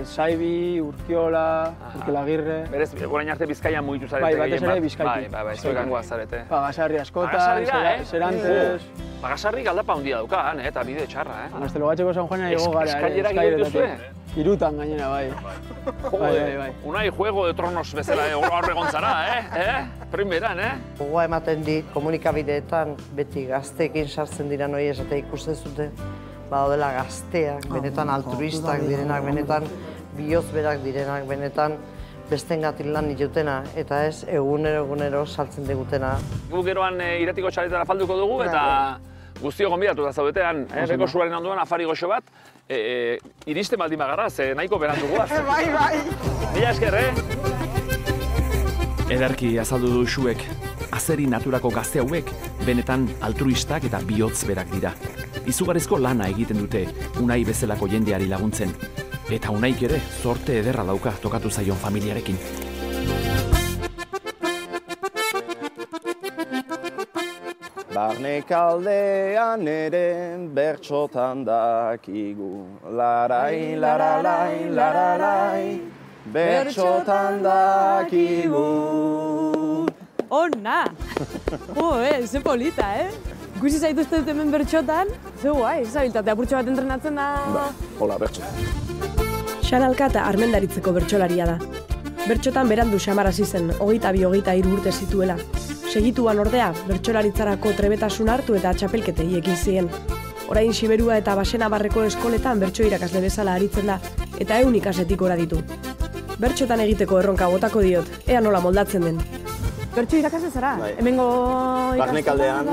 Saibi, Urkiola, Urkelagirre... Berez, orain arte Bizkaian mugitu zarete gehien bat. Batez ere Bizkaitik. Bai, zuekangoa zarete. Pagasarri askotan, Serantes... Pagasarri galdapa handia dauka, eta bide txarra, Gaztelugatxeko San Juanen ego gara, Eskailerak egin duzue? Irutan gainera, bai. Unai Juego de Tronos bezala hor egon zara, Primeran, Gogoa ematen dit, komunikabideetan beti gazteekin sartzen dira noi esatea ikusten zute. Badaudela gazteak, benetan altruistak direnak, benetan bihozberak direnak, benetan bestengatik lan ditutena, eta ez egunero saltzen digutena. Gu geroan iratiko txaletara falduko dugu, eta guztio gonbidatu da zaudetean, beko suaren ondoan afari goxo bat, iristen baldin bagarra, ze nahiko berantu guaz. Bai. Mila esker, Ederki azaldu du Xuek, azeri naturako gazte hauek benetan altruistak eta bihotz berak dira. Izugarrizko lana egiten dute Unai bezalako jendeari laguntzen. Eta Unaik ere zorte ederra dauka tokatu zaion familiarekin. Barnekaldean ere bertxotan dakigu. Larai, laralai, laralai, bertxotan dakigu. Ona! Ze polita, Ikusi zaituzte dut hemen bertxotan, ze guai, zabiltate apurtxo bat entrenatzen da... Hola, bertxotan. Xanalka eta armendaritzeko bertxolaria da. Bertxotan berandu xamarazi zen, 22-23 urte zituela. Segituan ordea, bertxolaritzarako trebetasun hartu eta txapelketei ekin zien. Orain Siberua eta Baxenabarreko eskoletan bertso irakasle bezala aritzen da, eta 100 ikasletik gora ditu. Bertxotan egiteko erronka botako diot, ea nola moldatzen den. Bertso irakasle zara? Hemengo Barnekaldean,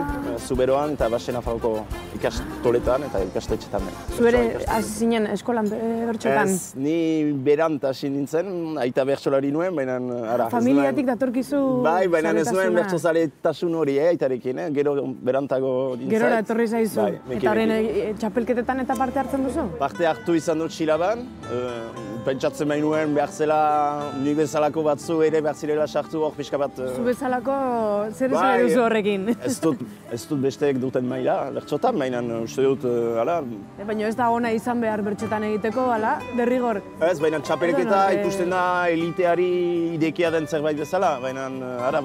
Zuberoan eta Baxenafarroko ikastoletan eta ikastetxetan. Zu ere hasi zinen eskolan bertxotan? Ez, ni berant hasi nintzen, aita bertsolari nuen, baina... Familiatik datorkizu bai, baina ez nuen bertsozaletasun hori, aitarekin, gero berantago nintzait. Gerora etorri zaizu, eta horren txapelketetan eta parte hartzen duzu? Parte hartu izan dut Xilaban, pentsatzen behin nuen behar zela, nik bezalako batzu ere behar zirela sartu hor pixka bat... Zu bezalako zer esan duzu horrekin? Ez dut besteek duten maila, bertxotan, baina uste dut, ala... Baina ez da ona izan behar bertxotan egiteko, ala, derrigor? Ez, baina txapelketa ikusten da eliteari idekia den zerbait bezala, baina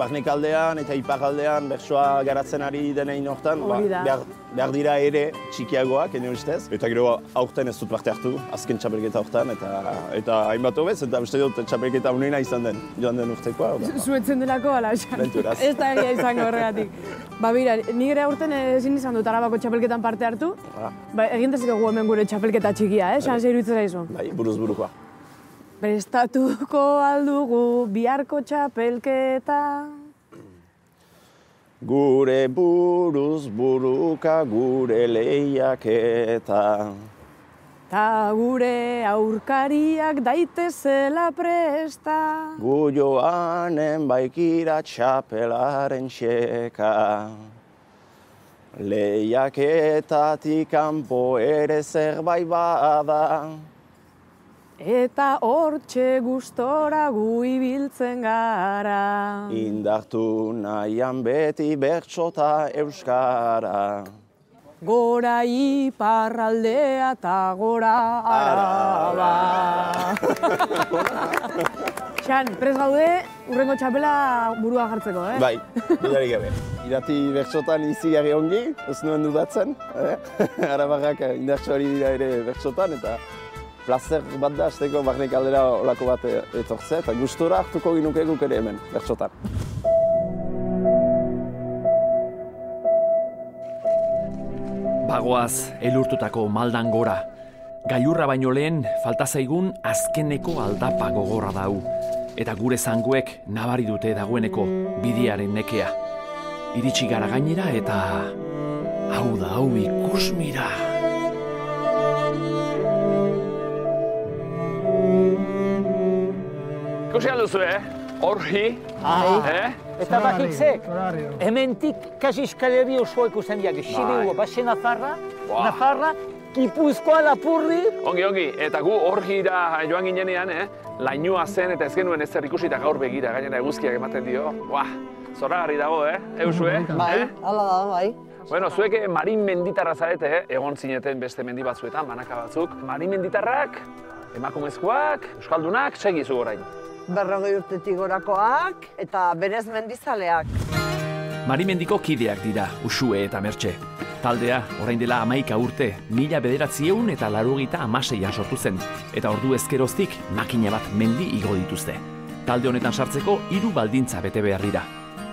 Barnekaldean eta Iparraldean bertsoa garatzen ari denein hortan, behar dira ere txikiagoak, ene ustez. Eta gero aurten ez dut parte hartu, azken txapelketa hortan, eta hainbat hobez, eta uste dut txapelketa unena izan den, joan den urtekoa. Zuetzen delako, ala, Benturaz. Ez da egia izango horregatik. Ba, bira, nik ere aurten ezin izan dut Arabako txapelketan parte hartu. Ba, eginteziko gu hemen gure txapelketa txikia, San Zeiru itzen zaizu. Bai, buruz burukoa. Prestatuko aldugu biharko txapelketa. Gure buruz buruka gure lehiaketa. Ta gure aurkariak daitezela presta. Gu joanen baikira txapelaren txeka. Lehiaketatik kanpo ere zerbait bada. Eta hortxe gustora gu ibiltzen gara. Indartu nahian beti bertxota euskara. Gora iparraldea eta gora araba. Xan, prest gaude, urrengo txapela burua jartzeko, Bai, bidarik gabe. Irati bertxotan izigarri ongi, ez nuen dudatzen. Arabarrak indartsuari dira ere bertxotan, eta plazer bat da, azteko Barnekaldera olako bat etortzea, eta gustora hartuko ginuke guk ere hemen, bertxotan. Bagoaz, elurtutako maldan gora. Gailurra baino lehen, falta zaigun azkeneko aldapa gogorra dau. Eta gure zangoek nabari dute dagoeneko bidiaren nekea. Iritsi gara gainera eta... hau da, hau ikusmira. Ikusi alduzu, Horri. Eta bakitzek, hementik kasi eskaleri osoa ikusten diak. Siberua, Baxenafarra, Nafarra Gipuzkoa lapurri. Ongi, eta gu orgira joan ginenean, lainua zen eta ez genuen ezer ikusita gaur begira, gainera eguzkiak ematen dio. Zoragarri dago, Eusu, Bai, hala da, bai. Bueno, zuek marin menditarra zarete, egon zineten beste mendi batzuetan, banaka batzuk. Marin menditarrak, emakumezkoak, euskaldunak, segizu orain. 40 urtetik gorakoak eta berez mendizaleak. Marimendiko kideak dira, Usue eta Mertxe. Taldea, orain dela 11 urte, 1986an sortu zen, eta ordu ezkeroztik makina bat mendi igo dituzte. Talde honetan sartzeko 3 baldintza bete behar dira.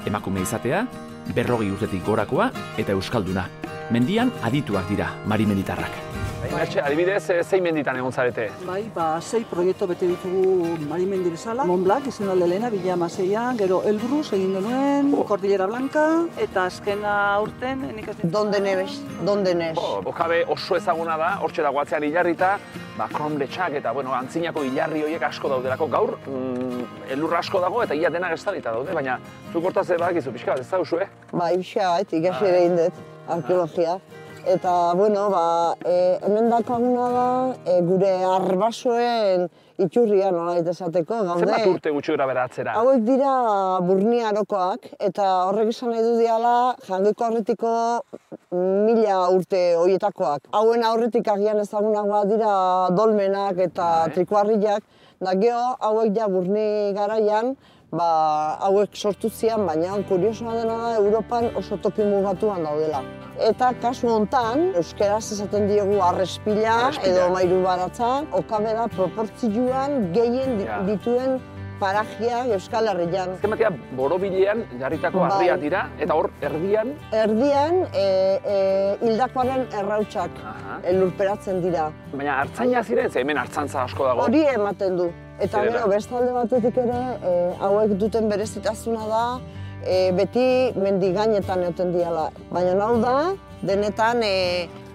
Emakume izatea, 40 urtetik gorakoa eta euskalduna. Mendian adituak dira marimenditarrak. Mertxe, adibidez, zein menditan egon zarete? Bai, 6 proiektu bete ditugu marimendi bezala. Mont Blanc izan alde lehena, 2006an, gero Elbrus egin genuen, Cordillera Blanca, eta azkena urten, nik ez... Donde Nes. Okabe oso ezaguna da, hortxe dago atzean hilarrita, kromletxak eta antzinako hilarri horiek asko daudelako. Gaur, elurra asko dago eta ia denak estalita daude, baina zuk hortaz badakizu pixka bat, ez da, Usue? Bai, pixka bat, ikasi ere indet, arkeologia. Eta, hemen dakaguna da, gure arbasoen iturria nolabait esateko gaude. Zenbat urte gutxi gara bera atzera? Hauek dira Burniarokoak, eta horrek izan nahi du diala Jangoiko aurretiko 1000 urte horietakoak. Hauen aurretik agian ezagunagoa dira dolmenak eta trikuarriak, da geho hauek ja Burni garaian, hauek sortu zian, baina kuriosoa dena da Europan oso toki mugatuan daudela. Eta kasu hontan, euskeraz esaten diogu arrespila edo mairu baratza, okabe da proportzioan gehien dituen parajiak Euskal Herrian. Azken batean, borobilean jarritako harriak dira, eta hor, erdian? Erdian, hildakoaren errautsak lurperatzen dira. Baina hartzaina ziren, ze hemen hartzantza asko dago? Hori ematen du. Eta gero, bestalde batetik ere, hauek duten berezitasuna da, beti mendigainetan egoten diala. Baina hau da, denetan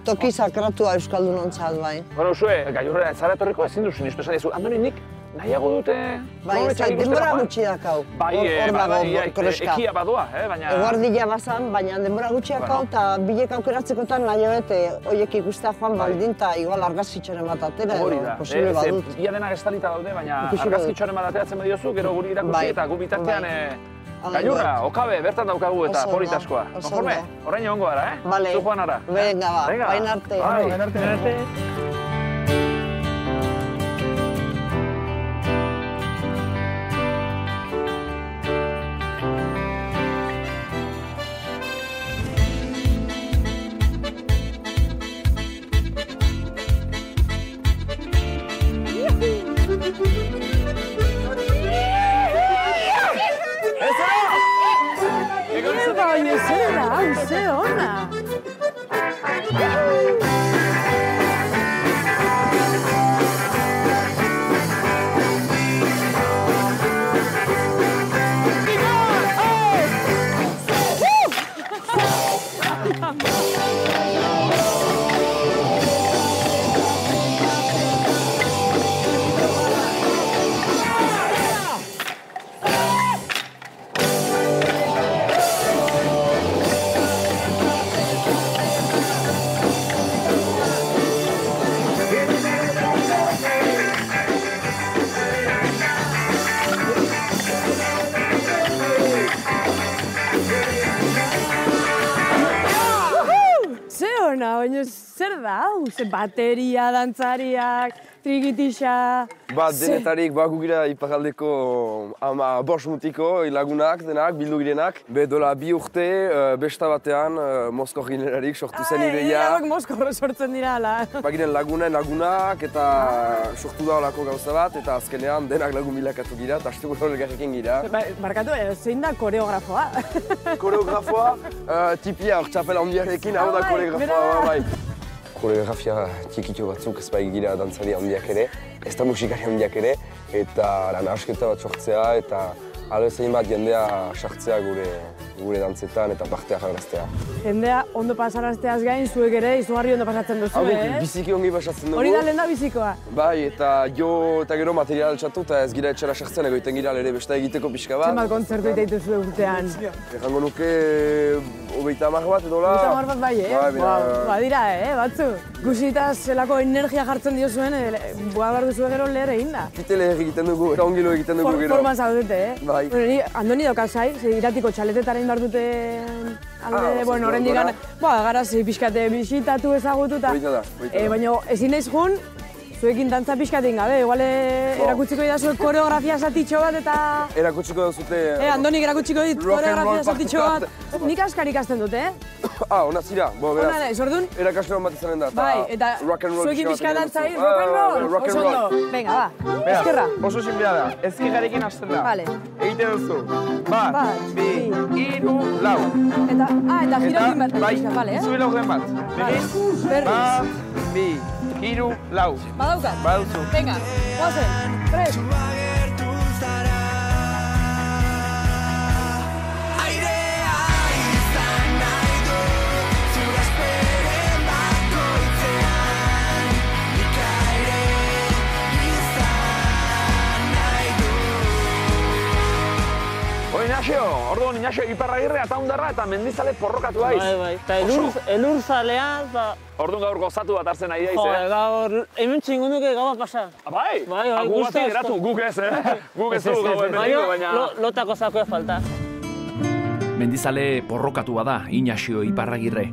toki sakratua euskaldunontzat bai. Bueno, Usue, gailurrera ez zara etorriko ezin duzu niztu esan dizu. Andoni, nik nahiago dute... Bai, ez da, denbora gutxi dakau. Hor dago kroska. Ekia badoa, baina... Eguardila bazan, baina denbora gutxi dakau, eta bilek aukeratzekotan nahi bete horiek ikustea joan baldin, eta igual argazkitxoren bat atera edo posible badut. Ia denak estalita daude, baina argazkitxoren bat ateratzen badiozu, gero guri irakusi eta gu bitartean... Gailurra, okabe, bertan daukagu eta politaskoa. Konforme? Horrein egongo gara, Bale. Zu joan ara. Venga, bain arte. Bain arte. Ze ona! Baina zer da hau? Bateria, dantzariak, trigitixa... Denetarik gugira iparaldeko 5 mutiko lagunak denak, bildu girenak. Dola 2 urte, besta batean, Mosko ginerarik sortu zen ideia. Hauek Moskorro sortzen dira, ala. Bagiren lagunak eta sortu da olako gauza bat, eta azkenean denak lagun bilakatu gira, eta asteko elgarrekin gira. Barkatu, zein da koreografoa? Koreografoa, tipia hor txapela handiarekin, hau da koreografoa, bai. Koreografia txikitxo batzuk ez bai gira dantzari handiak ere, ez da musikari handiak ere, eta lan asketa bat sortzea eta albezain bat jendea sartzea gure gure dantzetan eta partea jarraztea. Jendea ondo pasarazteaz gain, zuek ere izugarri ondo pasatzen duzu, Biziki ongi pasatzen dugu. Hori da lehen da bizikoa. Bai, eta jo eta gero material txatu eta ez gira etxera sartzen egoiten gira ere beste egiteko pixka bat. Zenbat kontzertu egiten dituzu urtean? Ejango nuke 30 bat edola. 30 bat bai, Badira, batzu. Guzitaz zelako energia jartzen diozuen, boa behar duzu gero leher egin da. Kite leher egiten dugu, eta ongilo egiten dugu gero. Forman zaudete, Bai. Andoni daukaz zai, iratiko txaletetaren behar dute alde, bueno, horrendik gana. Garaz pixkate bisitatu ezagutu eta... Baina ezin naiz jun, zuekin dantza pixkatein gabe, igual erakutsiko idazuek koreografia zatitxo bat eta... Erakutsiko duzute... Andonik erakutsiko dit koreografia zatitxo bat. Nik askar ikasten dute, Ona zira, beraz. Ona naiz, orduan? Erakasle bat izanen da. Bai, eta zuekin pixka dantzai, rock and roll. Venga, ba, ezkerra. Oso sinplea da, ezkerrarekin hasten da. Vale. Egite duzu. Bat, bi, hiru, lau. Eta girokin bat, vale, Zubi laurden bat. Berriz. Bat, bi, hiru, lau. Badaukat? Baduzu. Venga, guazen, 3. Orduan Inaxio Iparragirre, Ataundarra eta Mendizale porrokatu haiz. Bai, eta elur-zalea, Orduan gaur gozatu bat hartzen nahi haiz, gaur, hemen txingunuke gaua pasa. Bai? Gu batik geratu, guk ez, Guk ez dugu gau hemen, baina... Lotako zakoa falta. Mendizale porrokatua da Inaxio Iparragirre.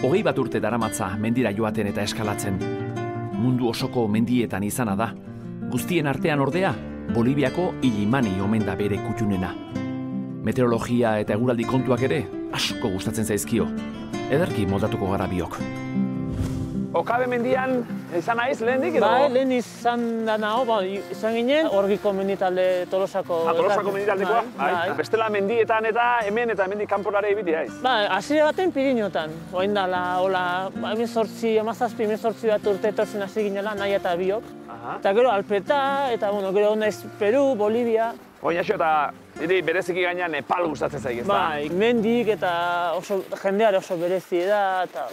20 bat urte daramatza mendira joaten eta eskalatzen. Mundu osoko mendietan izana da. Guztien artean ordea, Boliviako Illimani omen da bere kutxunena. Meteorologia eta eguraldi kontuak ere asko gustatzen zaizkio. Ederki moldatuko gara biok. Okabe mendian izan naiz lehendik edo? Bai, lehen izan da naho, izan ginen, Orgiko menditalde Tolosako. Tolosako menditaldekoa? Bestela mendietan eta hemendik kanporare ibili haiz? Bai, hasiera baten Piriniotan. Oain dala, hola, 17 bat urte etortzen hasi ginela, nahi eta biok. Eta gero Alpeta, eta gero naiz Peru, Bolivia. Inaxio, eta bereziki gainean Nepal gustatzen zaik, ez da? Bai, mendik eta jendeare oso berezi da, eta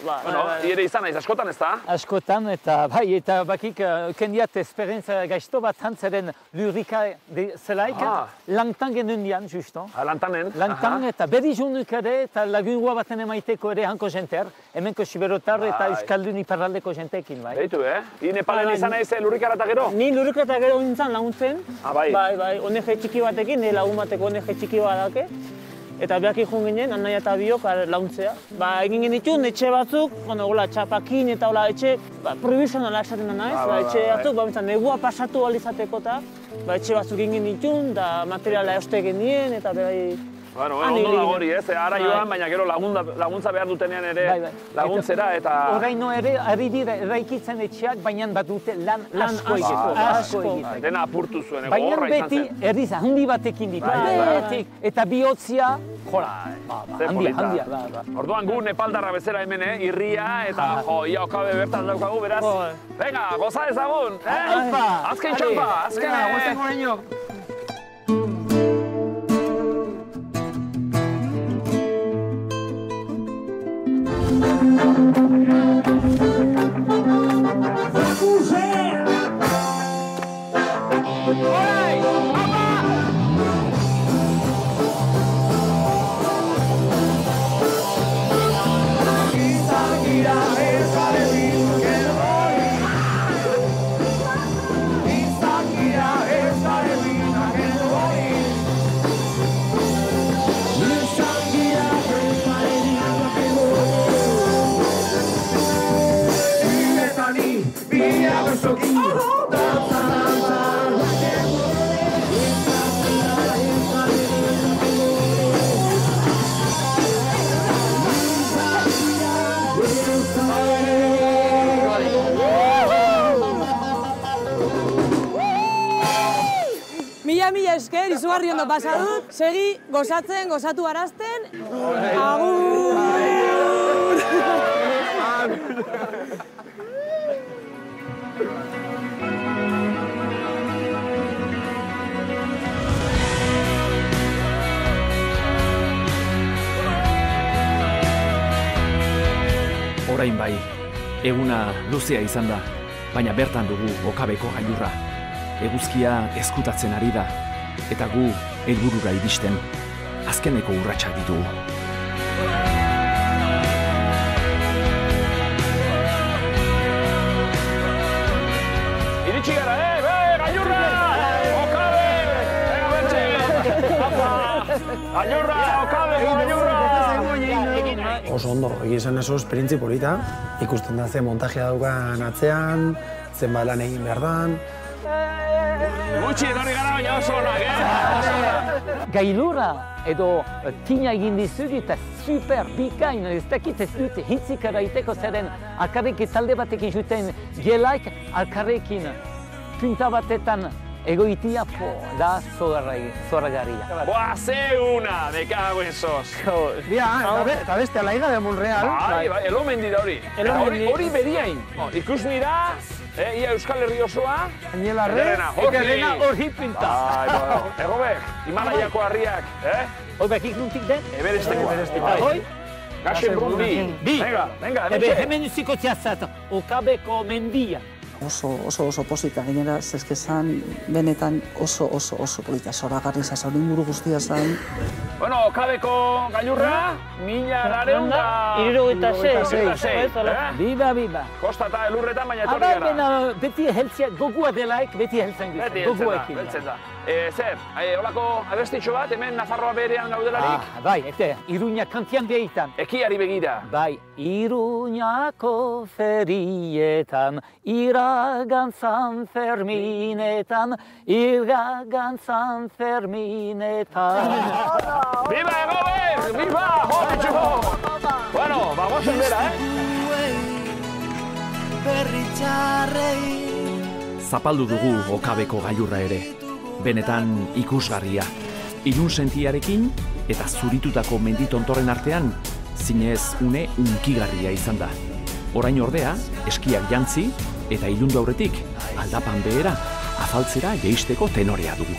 ere izan naiz, askotan, ez da? Askotan, eta bakik kendiat esperientzia gaizto bat hantzaren lurrika zelaik, langtan genuen dian, justo. Lantanen? Lantan, eta berri junduk ere, eta lagungua baten emaiteko ere hanko jenter, hemenko siberotar eta euskaldun iparraldeko jentekin, bai. Beitu, Ni Nepalen izan naiz lurrikara eta gero? Ni lurrikara eta gero nintzen laguntzen. Bai. Bai, ONG txiki batekin, lagun bateko ONG txiki badake. Eta behak ikun ginen, anai eta biok launtzea. Egin genitun, etxe batzuk, txapakin eta etxe provisionala esaten da naiz. Etxe batzuk, negua pasatu alizateko eta etxe batzuk egin genitun, da materiala eoste genien eta ondo dago hori, ara joan, baina gero laguntza behar dutenean ere laguntzera eta... Horreino ere, ari dira eraikitzen etxeak, baina bat dute lan asko egiteko. Dena apurtu zuen, horra izan zen. Baina beti erriz handi batekin ditu, eta bihotzia, handia. Orduan gu Nepaldarra bezala hemen, irria eta ia Okabe bertan daukagu, beraz. Venga, goza ezagun! Azken txampa, azkena, gozen goreño! Mila esker, izugarri ondo pasa dut. Segi, gozatzen, gozatu arazten. Agur! Orain bai, eguna luzea izan da, baina bertan dugu Okabeko gailurra. Eguzkia ezkutatzen ari da, eta gu helburura iristen, azkeneko urratsak ditugu. Iritsi gara, gailurra! Okabe! Ega bertxe! Gailurra, Okabe, gailurra! Oso ondo, egia esan oso esperientzi polita. Ikusten da ze montajea daukan atzean, zenbat lan egin behar dan. Gutxi etorri gara baina oso onak, Gailurra edo tina egin dizut eta super bikain, ez dakit ez dute hitzik eraiteko zeren alkarrik talde batekin zuten gelaik alkarrekin punta batetan egoitia da zoragarria. Boa, ze una, me cago en sos. Eta beste alaiga de Monreal. Bai, elomendi da hori. Hori beriain. Ikus nira, ia Euskal Herri osoa. Elena hori pinta. Egobek, Himalaiako harriak. Hobekik nuntik den? Everestekoa. Eta hoi? Gaxen Brundi. Venga. Hemen uziko ziazat, Okabeko mendia. Oso polita, gainera, zezkezan benetan oso polita. Zoragarri zazaurin buru guztia zain. Bueno, Okabeko gailurra, 1966. Biba. Kosta eta elurretan, baina etorri gara. Beti heltzea, gogua delaik, beti heltzen gizten. Beti heltzen da. Zer, holako abestitxo bat, hemen Nafarroa berean gaudelarik? Bai, Iruña kantian behitan. Ekiari begira. Bai, Iruñako ferietan, iragan San Ferminetan, Biba, Egobek! Biba! Joditxuko! Bueno, bagozen bera, Zapaldu dugu Okabeko gailurra ere. Benetan ikusgarria. Ilun sentiarekin eta zuritutako menditontorren artean, zinez une unkigarria izan da. Orain ordea, eskiak jantzi eta ilundu aurretik, aldapan behera, afaltzera jeisteko tenorea dugu.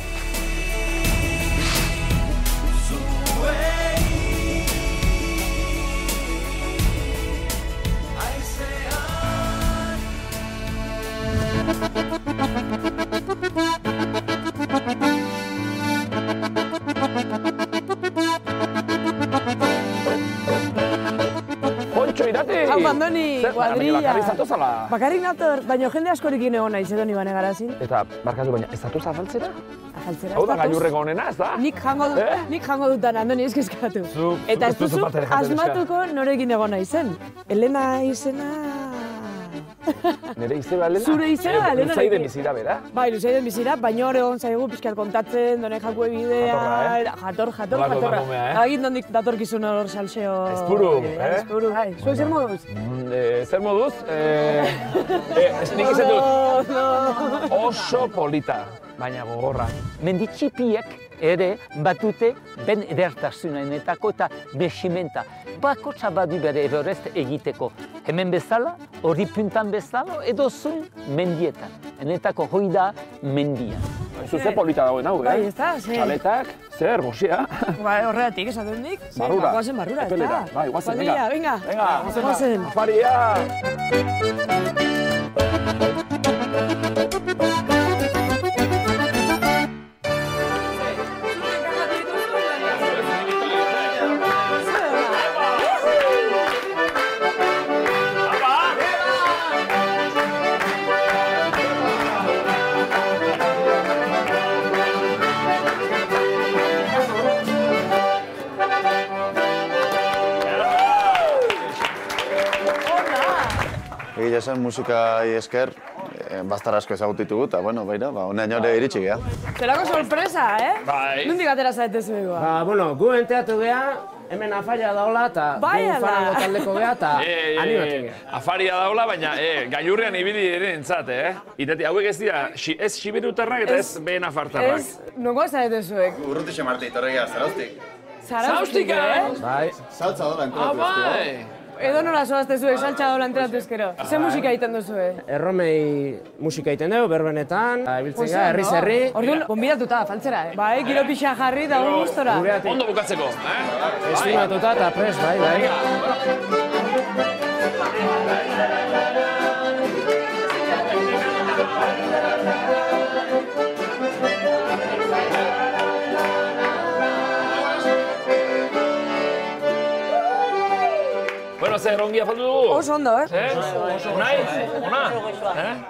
Hau, Andoni, kuadrilla. Bakarrik zatozala? Bakarrik nator, baina jende askorikin egon naiz edo nibane garazin. Eta, barkatu, baina ez datoz afaltzera? Afaltzera, Hau da gailurreko honena, ez da? Nik jango dutan, Andoni, eskeskatu. Eta ez duzu asmatuko norekin egon naizen. Elena izena... Nire izeba, Elena? Zure izeba, Elena. Luzaiden bizira, bera? Bai, luzaiden bizira, baina hor egon zaigu pixkar kontatzen, done jakue bidea... Jatorra. Agin dondik datorkizun hor salseo... Espuru, Espuru, bai. Zuek zer moduz? Zer moduz? Nik izan dut. Oso polita, baina gogorra. Menditxipiek ere batute ben edertasunenetako eta besimenta. Bakotsa badu bere Everest egiteko. Hemen bezala, hori puntan bezala, edo zuen mendietan. Enetako hoi da mendia. Zuze polita dagoen hau, Bai, ez da, zer. Txaletak, zer, goxia. Bai, horregatik esaten dik. Barrura. Guazen barrura, ez Epelera. da. Bai, guazen, venga. Guazen. Afaria! Egia esan musikai esker, bastar asko ezagutu ditugu, eta bueno, baina, honean ere iritsi geha. Zerako sorpresa, Bai. Nondik atera zaite zuegoa? Bueno, gu enteatu geha, hemen afaria daula, eta gu farango taldeko geha, eta animatu geha. Afaria daula, baina gailurrean ibili ere entzat, Itati, hauek ez dira, ez siberutarrak eta ez behen afartarrak. Ez, nongo zaite zuek? Urrutixe Marte itorre geha, Zaraustik. Zaraustik, Bai. Saltza dola enteratu ezkero. Edo nola zoazte zuek saltza dola enteratu ezkero. Ze musika egiten duzue? Erromei musika egiten dugu, berbenetan, ibiltzen geha, herriz herri. Orduan, gonbidatuta, faltzera, Bai, giro pixa jarri da gustora. Ondo bukatzeko, Estimatuta eta pres, bai. Bueno, zer, ongi afaldu dugu? Oso ondo, Unai? Ona?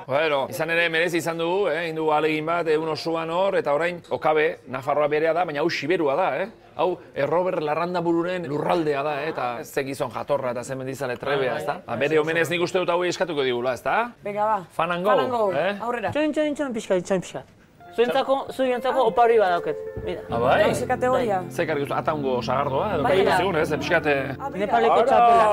Bueno, izan ere merezi izan dugu, indugu alegin bat, egun osoan hor, eta orain, Okabe, Nafarroa berea da, baina hau Siberua da, Hau, Robert Larrandabururen lurraldea da, eta ze gizon jatorra eta ze mendizale trebea, ezta? Bere omenez nik uste dut hau eskatuko digula, ezta? Venga, ba. Fan and go, aurrera. Txoin, pixka. Zuentzako opari badauket. Abai? Ze kategoria? Ze kargiztu, ataungo sagardoa, edo segun, ez? Pixkate... Nepaleko txapela.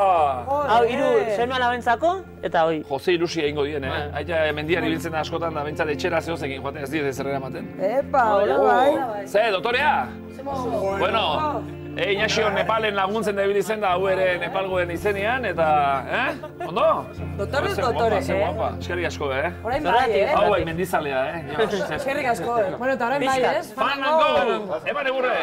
Hau, hiru seme alabentzako, eta hoi. Jose ilusia egingo dien, Aita mendian ibiltzen da askotan da, bentsat etxera zehozekin joaten ez dira zerrera ematen. Epa, hola bai. Ze, doktorea? Bueno, Inaxio Nepalen laguntzen da ibilitzen da, hau ere Nepalgoen izenean, eta, Ondo? Doktore, Eskerrik asko, Orain bai, Hau bai, mendizalea, Eskerrik asko, Bueno, eta orain bai, Fan and go! Eman egurre!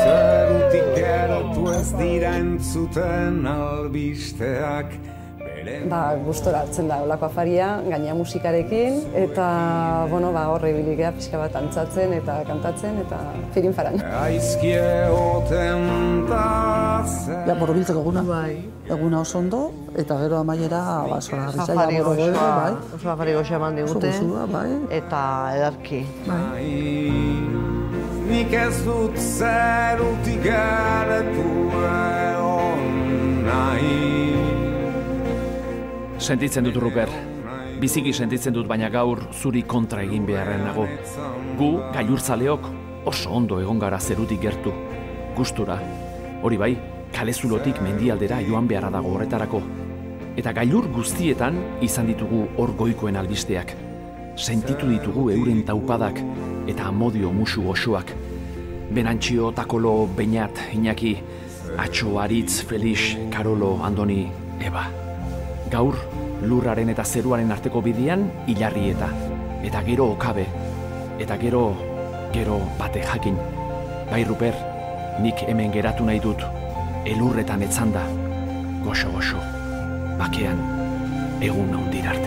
Zerutik geratu ez dira entzuten albisteak. Gustora hartzen da olako afaria, gaina musikarekin, eta horre biligea pixka bat antzatzen eta kantatzen, eta firin faran. Aizkie oten da zen... Borobiltzeko eguna. Eguna oso ondo, eta gero amaiera zoragarri zaila. Oso afari goxea eman digute, eta edarki. Nik ez dut zerutik geratu egon nahi. Sentitzen dut, Ruper. Biziki sentitzen dut, baina gaur zuri kontra egin beharren nago. Gu, gailurtzaleok, oso ondo egon gara zerutik gertu. Gustura. Hori bai, kalezulotik mendialdera joan beharra dago horretarako. Eta gailur guztietan izan ditugu hor goikoen albisteak. Sentitu ditugu euren taupadak eta amodio musu osoak. Benantxio, Takolo, Beñat, Iñaki, Atxo, Aritz, Felix, Karolo, Andoni, Eba. Gaur, lurraren eta zeruaren arteko bidean, Ilarrieta. Eta gero Okabe. Eta gero bate jakin. Bai, Ruper, nik hemen geratu nahi dut. Elurretan etzanda. Goxo, bakean, egun handir arte.